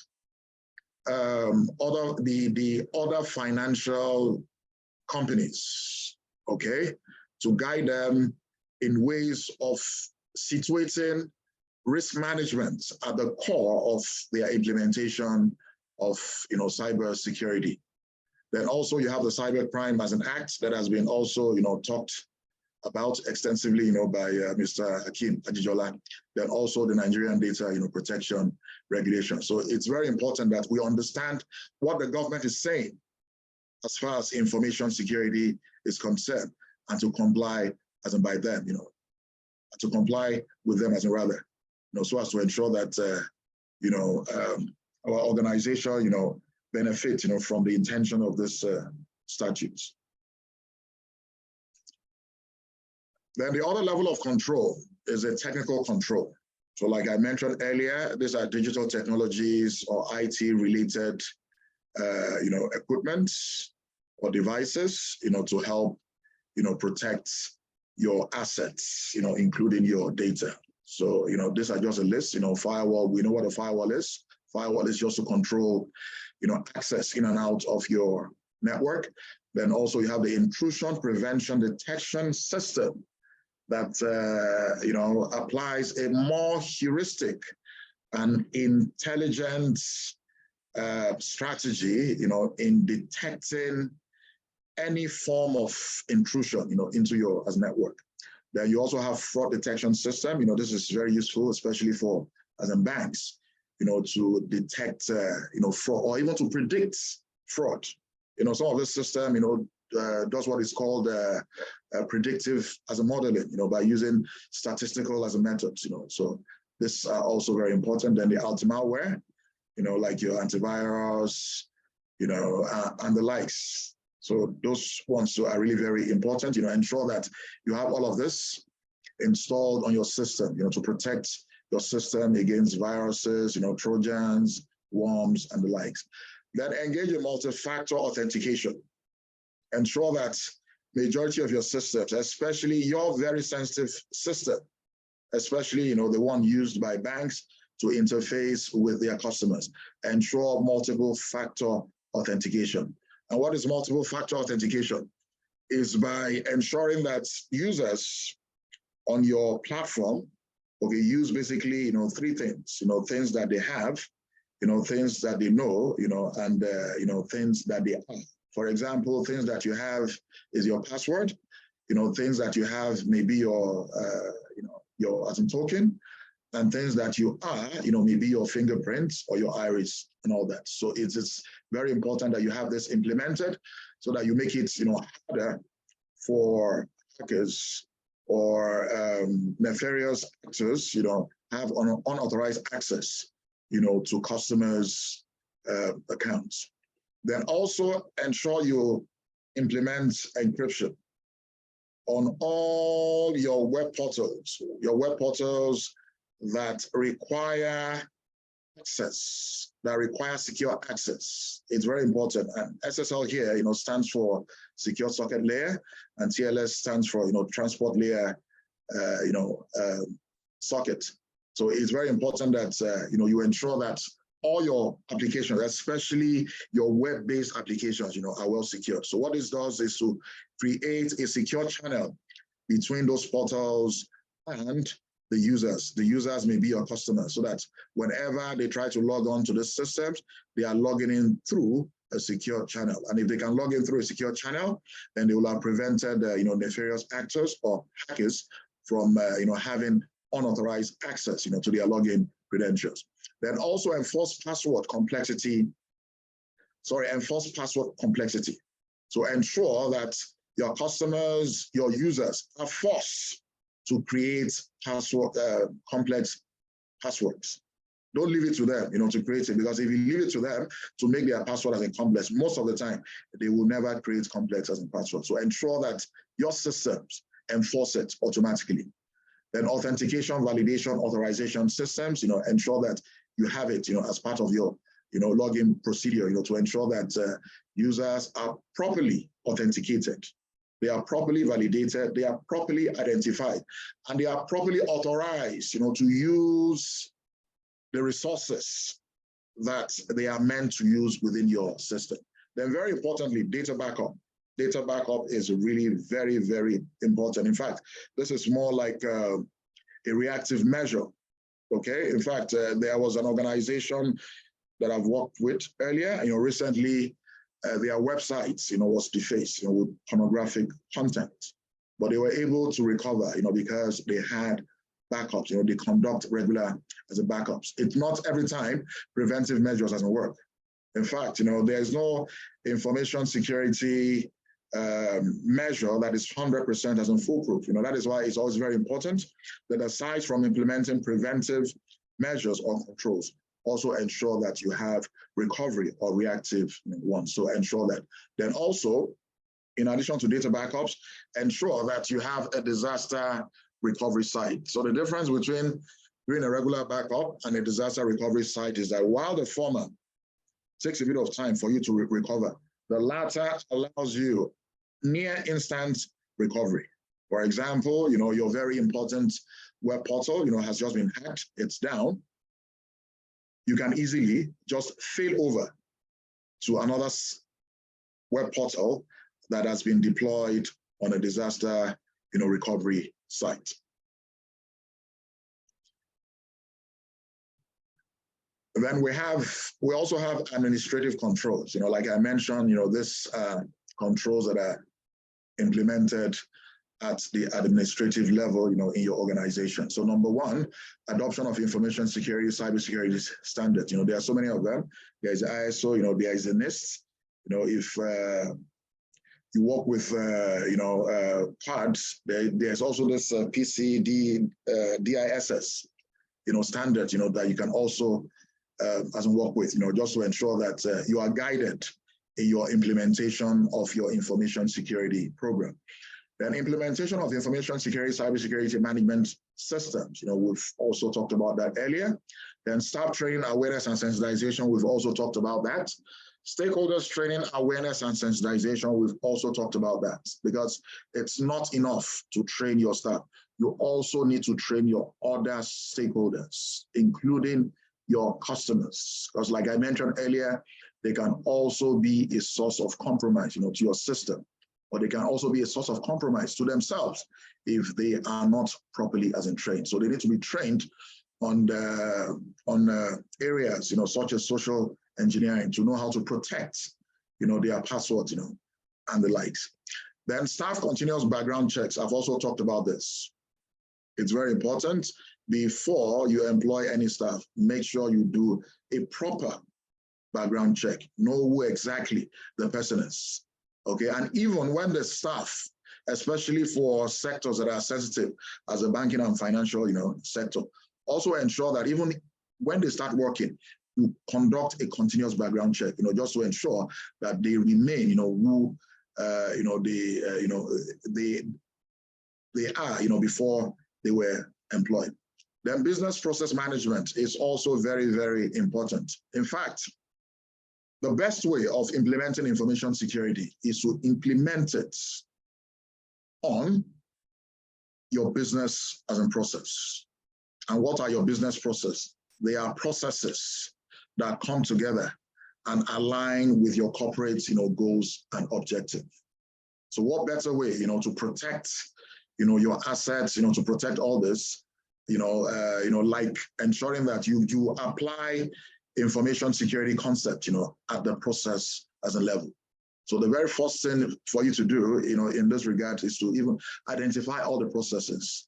the other financial companies, okay, to guide them in ways of situating risk management at the core of their implementation of, cyber security. Then also you have the Cybercrime as an act that has been also, talked about extensively, by Mr. Hakeem Ajijola. Then also the Nigerian Data, Protection Regulation. So it's very important that we understand what the government is saying as far as information security is concerned, and to comply as in by them, to comply with them as in rather, so as to ensure that, our organization, benefit, from the intention of this statutes. Then the other level of control is a technical control. So like I mentioned earlier, these are digital technologies or IT related, equipment or devices, to help, protect your assets, including your data. So, these are just a list, firewall, we know what a firewall is. Firewall is just to control, access in and out of your network. Then also you have the intrusion prevention detection system that, applies a more heuristic an intelligent strategy, in detecting any form of intrusion, into your network. Then you also have fraud detection system. This is very useful, especially for as in banks, to detect, fraud or even to predict fraud. Some of this system, does what is called predictive as a modeling, by using statistical as a methods, So this are also very important. Then the anti-malware, like your antivirus, and the likes. So those ones are really very important. Ensure that you have all of this installed on your system, to protect your system against viruses, Trojans, worms, and the likes. Then engage in multi-factor authentication. Ensure that majority of your systems, especially your very sensitive system, especially the one used by banks to interface with their customers, ensure multiple factor authentication. And what is multiple factor authentication? Is by ensuring that users on your platform, use basically, three things, things that they have, things that they know, and, things that they are. For example, things that you have is your password, things that you have maybe your, your as in token, and things that you are, maybe your fingerprints or your iris and all that. So it's very important that you have this implemented so that you make it, harder for hackers or nefarious actors, have unauthorized access, to customers' accounts. Then also ensure you implement encryption on all your web portals that require access, that require secure access. It's very important. And SSL here, stands for Secure Socket Layer, and TLS stands for, Transport Layer, socket. So it's very important that, you ensure that all your applications, especially your web-based applications, are well secured. So what this does is to create a secure channel between those portals and the users. The users may be your customers, so that whenever they try to log on to the systems, they are logging in through a secure channel. And if they can log in through a secure channel, then they will have prevented, nefarious actors or hackers from, having unauthorized access, to their login credentials. Then also enforce password complexity. So ensure that your customers, your users are forced to create password, complex passwords. Don't leave it to them, to create it, because if you leave it to them to make their password as a complex, most of the time, they will never create complex as a password. So ensure that your systems enforce it automatically. Then authentication, validation, authorization systems, ensure that you have it, as part of your, login procedure, to ensure that users are properly authenticated. They are properly validated, they are properly identified, and they are properly authorized, to use the resources that they are meant to use within your system. Then very importantly, data backup. Data backup is really very, very important. In fact, this is more like a reactive measure, okay? In fact, there was an organization that I've worked with earlier, recently, their websites, was defaced, with pornographic content, but they were able to recover, because they had backups, they conduct regular as a backups. It's not every time preventive measures doesn't work. In fact, there's no information security measure that is 100% as in foolproof. That is why it's always very important that aside from implementing preventive measures or controls, also ensure that you have recovery or reactive ones. So ensure that. Then also, in addition to data backups, ensure that you have a disaster recovery site. So the difference between doing a regular backup and a disaster recovery site is that while the former takes a bit of time for you to recover, the latter allows you near instant recovery. For example, your very important web portal, has just been hacked, it's down. You can easily just fail over to another web portal that has been deployed on a disaster, recovery site. Then we also have administrative controls, like I mentioned, this controls that are implemented at the administrative level, in your organization. So number one, adoption of information security, cybersecurity standards. There are so many of them. There's ISO, there is the NIST. If you work with, cards, there's also this PCD, DISS, standard, that you can also work with, just to ensure that you are guided in your implementation of your information security program. Then implementation of information security, cybersecurity management systems. We've also talked about that earlier. Then staff training, awareness, and sensitization. We've also talked about that. Stakeholders training, awareness, and sensitization. We've also talked about that, because it's not enough to train your staff. You also need to train your other stakeholders, including your customers, because like I mentioned earlier, they can also be a source of compromise, to your system. Or they can also be a source of compromise to themselves if they are not properly trained. So they need to be trained on areas, such as social engineering, to know how to protect, their passwords, and the likes. Then staff continuous background checks. I've also talked about this. It's very important. Before you employ any staff, make sure you do a proper background check. Know who exactly the person is. Okay, and even when the staff, especially for sectors that are sensitive as a banking and financial, sector, also ensure that even when they start working, you conduct a continuous background check, just to ensure that they remain, who, they are, before they were employed. Then business process management is also very, very important. In fact, the best way of implementing information security is to implement it on your business as a process. And what are your business processes? They are processes that come together and align with your corporate, goals and objectives. So what better way, to protect, your assets, to protect all this, like ensuring that you apply information security concept, at the process as a level. So the very first thing for you to do, in this regard is to even identify all the processes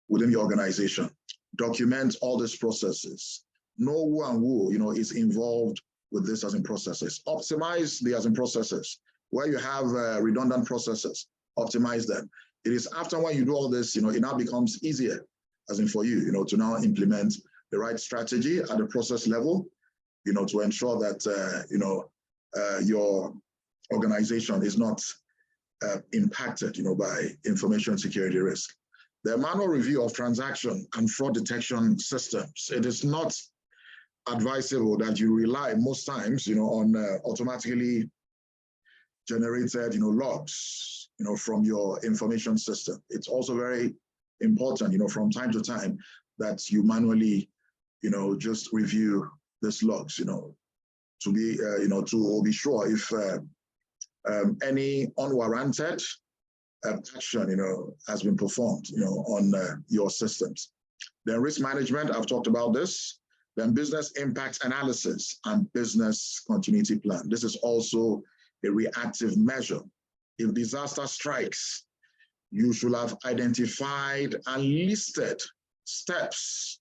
within your organization, document all these processes, know who and who, is involved with this as in processes, optimize the as in processes. Where you have redundant processes, optimize them. It is after when you do all this, it now becomes easier as in for you, to now implement the right strategy at the process level, to ensure that, your organization is not impacted, by information security risk. The manual review of transaction and fraud detection systems. It is not advisable that you rely most times, on automatically generated, logs, from your information system. It's also very important, from time to time that you manually, just review these logs, to be, to be sure if any unwarranted action, has been performed, on your systems. Then risk management, I've talked about this. Then business impact analysis and business continuity plan. This is also a reactive measure. If disaster strikes, you should have identified and listed steps,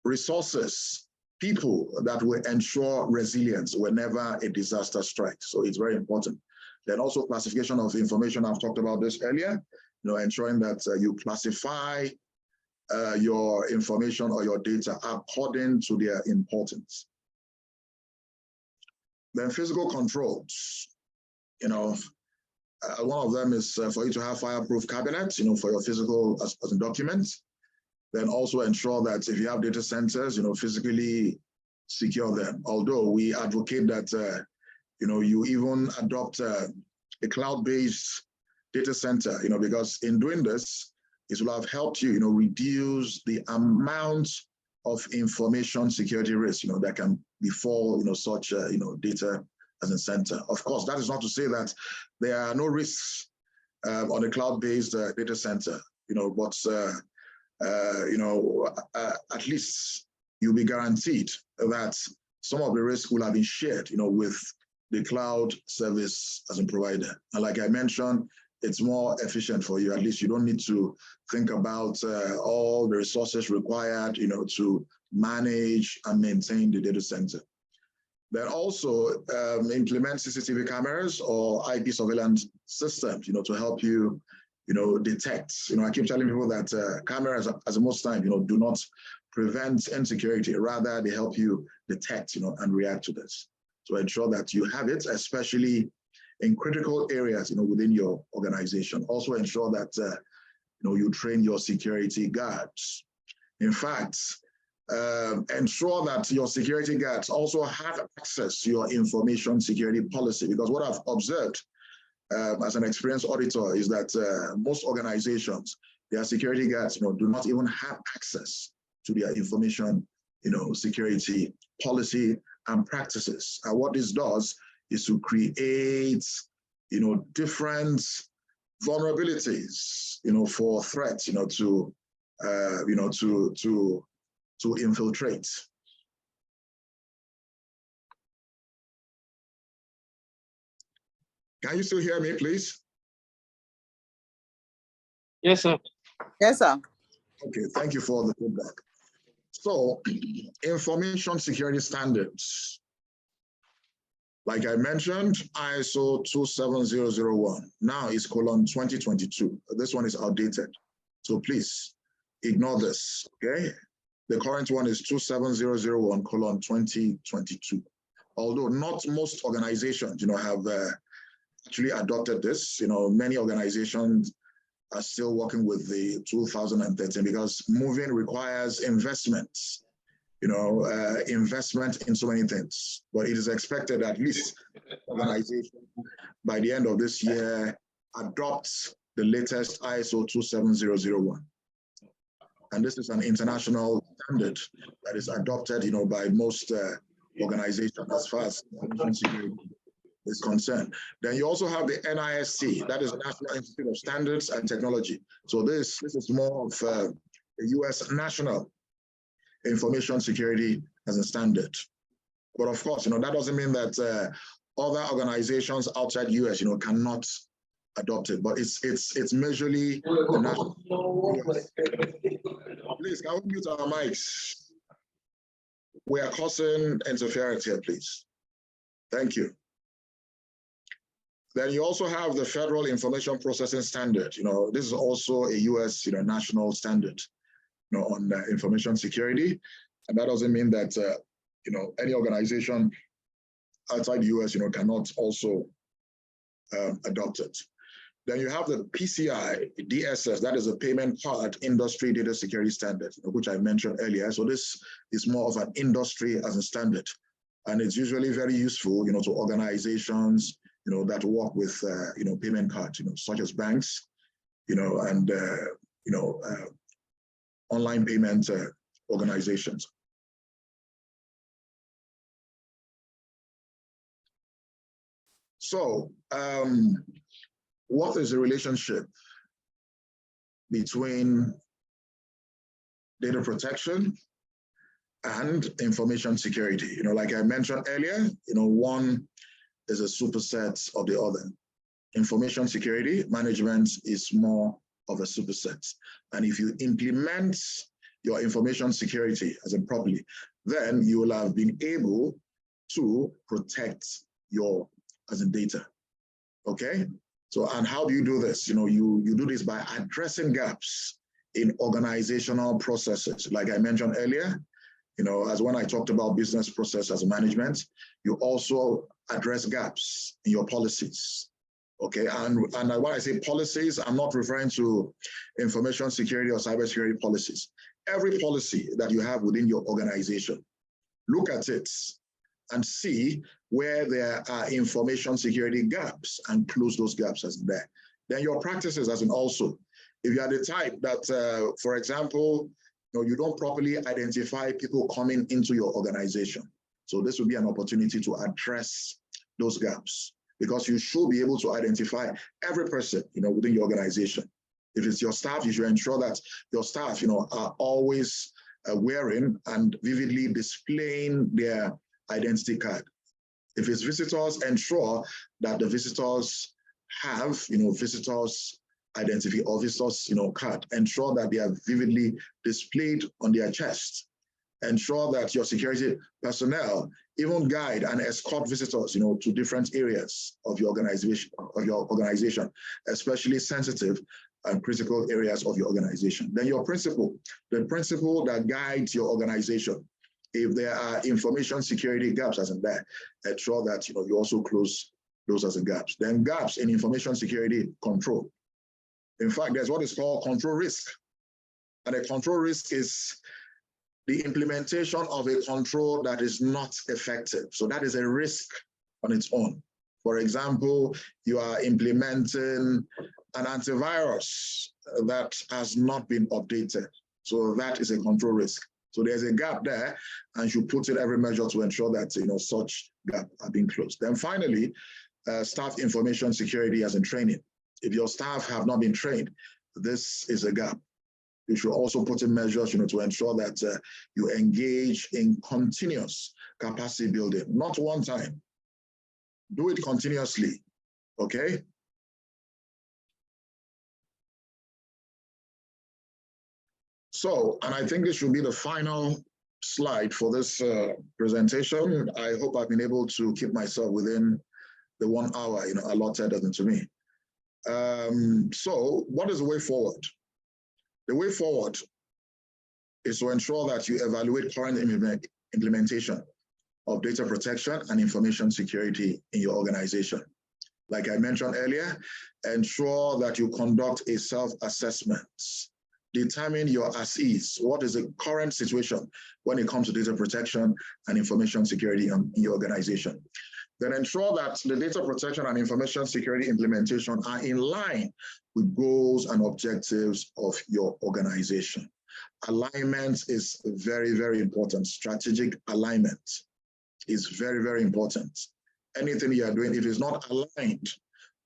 resources, people that will ensure resilience whenever a disaster strikes. So it's very important. Then also classification of information. I've talked about this earlier, ensuring that you classify your information or your data according to their importance. Then physical controls, one of them is for you to have fireproof cabinets, for your physical as documents. Then also ensure that if you have data centers, physically secure them. Although we advocate that, you even adopt a cloud-based data center, because in doing this, it will have helped you, reduce the amount of information security risk, that can befall, such, data as a center. Of course, that is not to say that there are no risks on a cloud-based data center, but at least you'll be guaranteed that some of the risk will have been shared, with the cloud service as a provider. And like I mentioned, it's more efficient for you. At least you don't need to think about all the resources required, to manage and maintain the data center. Then also implement CCTV cameras or IP surveillance systems, to help you, detect. I keep telling people that cameras, as most time, do not prevent insecurity. Rather, they help you detect, and react to this. To ensure that you have it, especially in critical areas, within your organization. Also ensure that, you train your security guards. In fact, ensure that your security guards also have access to your information security policy, because what I've observed as an experienced auditor is that most organizations, their security guards, do not even have access to their information, security policy and practices. And what this does is to create, different vulnerabilities, for threats, to infiltrate. Can you still hear me, please? Yes, sir. Yes, sir. Okay, thank you for the feedback. So, information security standards. Like I mentioned, ISO 27001. Now it's :2022. This one is outdated. So please ignore this, okay? The current one is 27001 :2022. Although not most organizations, have actually adopted this. Many organizations are still working with the 2013 because moving requires investments, investment in so many things. But it is expected at least organization by the end of this year adopts the latest ISO 27001. And this is an international standard that is adopted, by most organizations as far as information security is concerned. Then you also have the NIST, that is the National Institute of Standards and Technology. So this is more of the US national information security as a standard. But of course, that doesn't mean that other organizations outside US, cannot adopt it. But it's majorly the national. Please, can we mute our mics? We are causing interference here, please. Thank you. Then you also have the Federal Information Processing Standard. This is also a US, national standard, on information security. And that doesn't mean that, any organization outside the US, cannot also adopt it. Then you have the PCI DSS, that is a Payment Card Industry Data Security Standard, which I mentioned earlier. So this is more of an industry as a standard. And it's usually very useful, to organizations, that work with, payment cards, such as banks, and, online payment organizations. So, what is the relationship between data protection and information security? Like I mentioned earlier, one is a superset of the other. Information security management is more of a superset. And if you implement your information security as a properly, then you will have been able to protect your as in data. Okay? So, and how do you do this? You do this by addressing gaps in organizational processes. Like I mentioned earlier, as when I talked about business process as management, you also address gaps in your policies. Okay, and when I say policies, I'm not referring to information security or cybersecurity policies. Every policy that you have within your organization, look at it and see where there are information security gaps and close those gaps as there. Then your practices as in also, if you are the type that, for example, you don't properly identify people coming into your organization. So this will be an opportunity to address those gaps, because you should be able to identify every person, within your organization. If it's your staff, you should ensure that your staff, are always wearing and vividly displaying their identity card. If it's visitors, ensure that the visitors have, visitors identity or visitors, card. Ensure that they are vividly displayed on their chest. Ensure that your security personnel even guide and escort visitors, to different areas of your organization, especially sensitive and critical areas of your organization. Then your principle, the principle that guides your organization. If there are information security gaps as in that, ensure that you also close those as a gaps. Then gaps in information security control. In fact, there's what is called control risk. And a control risk is the implementation of a control that is not effective. So that is a risk on its own. For example, you are implementing an antivirus that has not been updated. So that is a control risk. So there's a gap there, and you put in every measure to ensure that such gap are being closed. Then finally, staff information security as in training. If your staff have not been trained, this is a gap. You should also put in measures, to ensure that you engage in continuous capacity building, not one time. Do it continuously, okay? So, and I think this should be the final slide for this presentation. I hope I've been able to keep myself within the 1 hour, allotted to me. So what is the way forward? The way forward is to ensure that you evaluate current implementation of data protection and information security in your organization. Like I mentioned earlier, ensure that you conduct a self-assessment. Determine your as-is. What is the current situation when it comes to data protection and information security in your organization? Then ensure that the data protection and information security implementation are in line with goals and objectives of your organization. Alignment is very, very important. Strategic alignment is very, very important. Anything you are doing, if it's not aligned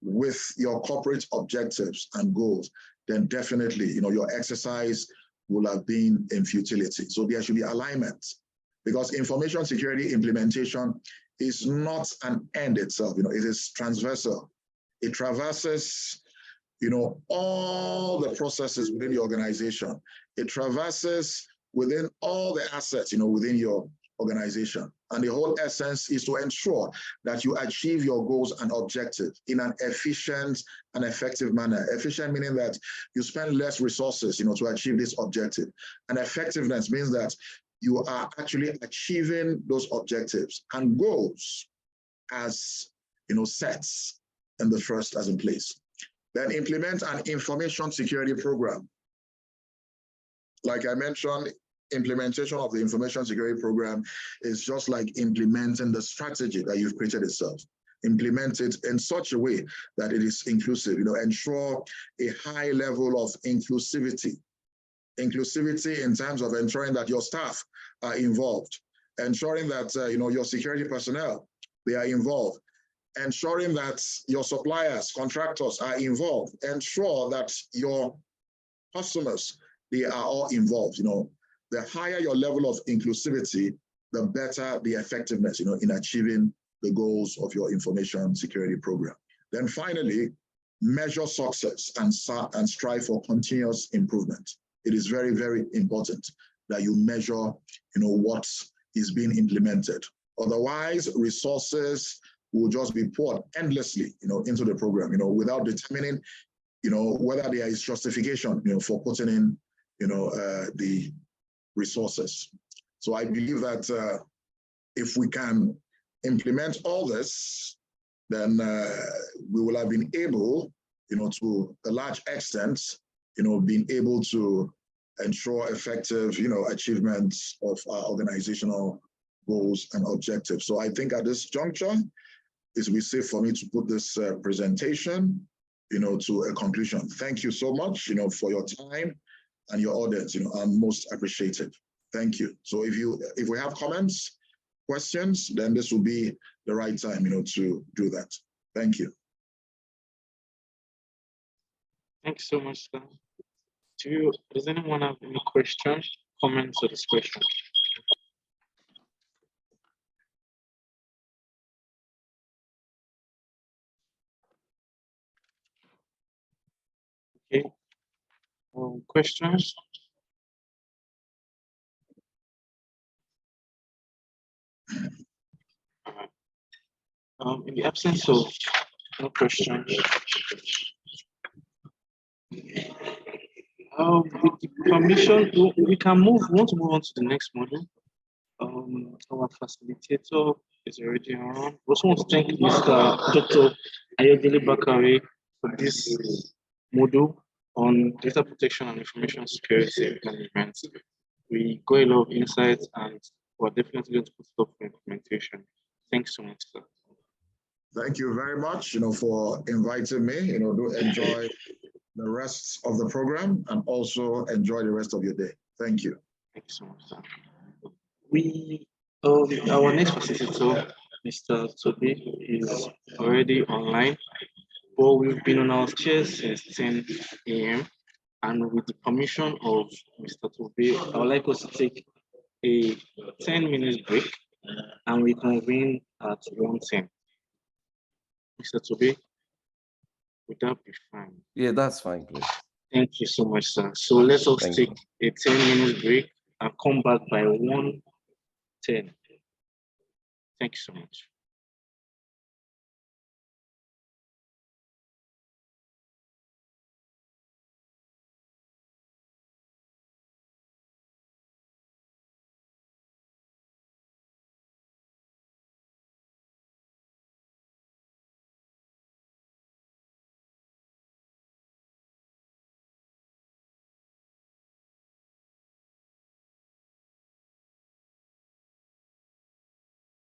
with your corporate objectives and goals, then definitely, your exercise will have been in futility. So there should be alignment, because information security implementation is not an end itself. It is transversal. It traverses, all the processes within the organization. It traverses within all the assets, within your organization. And the whole essence is to ensure that you achieve your goals and objectives in an efficient and effective manner. Efficient meaning that you spend less resources, to achieve this objective. And effectiveness means that you are actually achieving those objectives and goals as, sets in the first as in place. Then implement an information security program. Like I mentioned, implementation of the information security program is just like implementing the strategy that you've created itself. Implement it in such a way that it is inclusive, ensure a high level of inclusivity. Inclusivity in terms of ensuring that your staff are involved, ensuring that your security personnel, they are involved, ensuring that your suppliers, contractors are involved, ensure that your customers, they are all involved. The higher your level of inclusivity, the better the effectiveness, in achieving the goals of your information security program. Then finally, measure success and strive for continuous improvement. It is very, very important that you measure, what is being implemented. Otherwise, resources will just be poured endlessly, into the program, without determining, whether there is justification, for putting in, the resources. So I believe that if we can implement all this, then we will have been able, to a large extent, being able to ensure effective, achievements of our organizational goals and objectives. So I think at this juncture, it will be safe for me to put this presentation, to a conclusion. Thank you so much, for your time and your audience, I'm most appreciated. Thank you. So if we have comments, questions, then this will be the right time, to do that. Thank you. Thanks so much, sir. Does anyone have any questions? comments or discussion? Okay. Questions? Alright. In the absence of no questions, with the permission, we can move. We want to move on to the next module. Our facilitator is already around. We also want to thank Mr. Dr. Ayodele Bakare for this module on data protection and information security management. We got a lot of insights and we're definitely going to put it up for implementation. Thanks so much, sir. Thank you very much, for inviting me. Do enjoy the rest of the program and also enjoy the rest of your day. Thank you. Thank you so much, sir. Our next facilitator, Mr. Toby, is already online, but we've been on our chairs since 10 a.m. And with the permission of Mr. Toby, I would like us to take a 10-minute break and we convene at 1:10. Mr. Toby, would that be fine? Yeah, that's fine, please. Thank you so much, sir. So let us Thank take a 10-minute break and come back by 1:10. Thank you so much.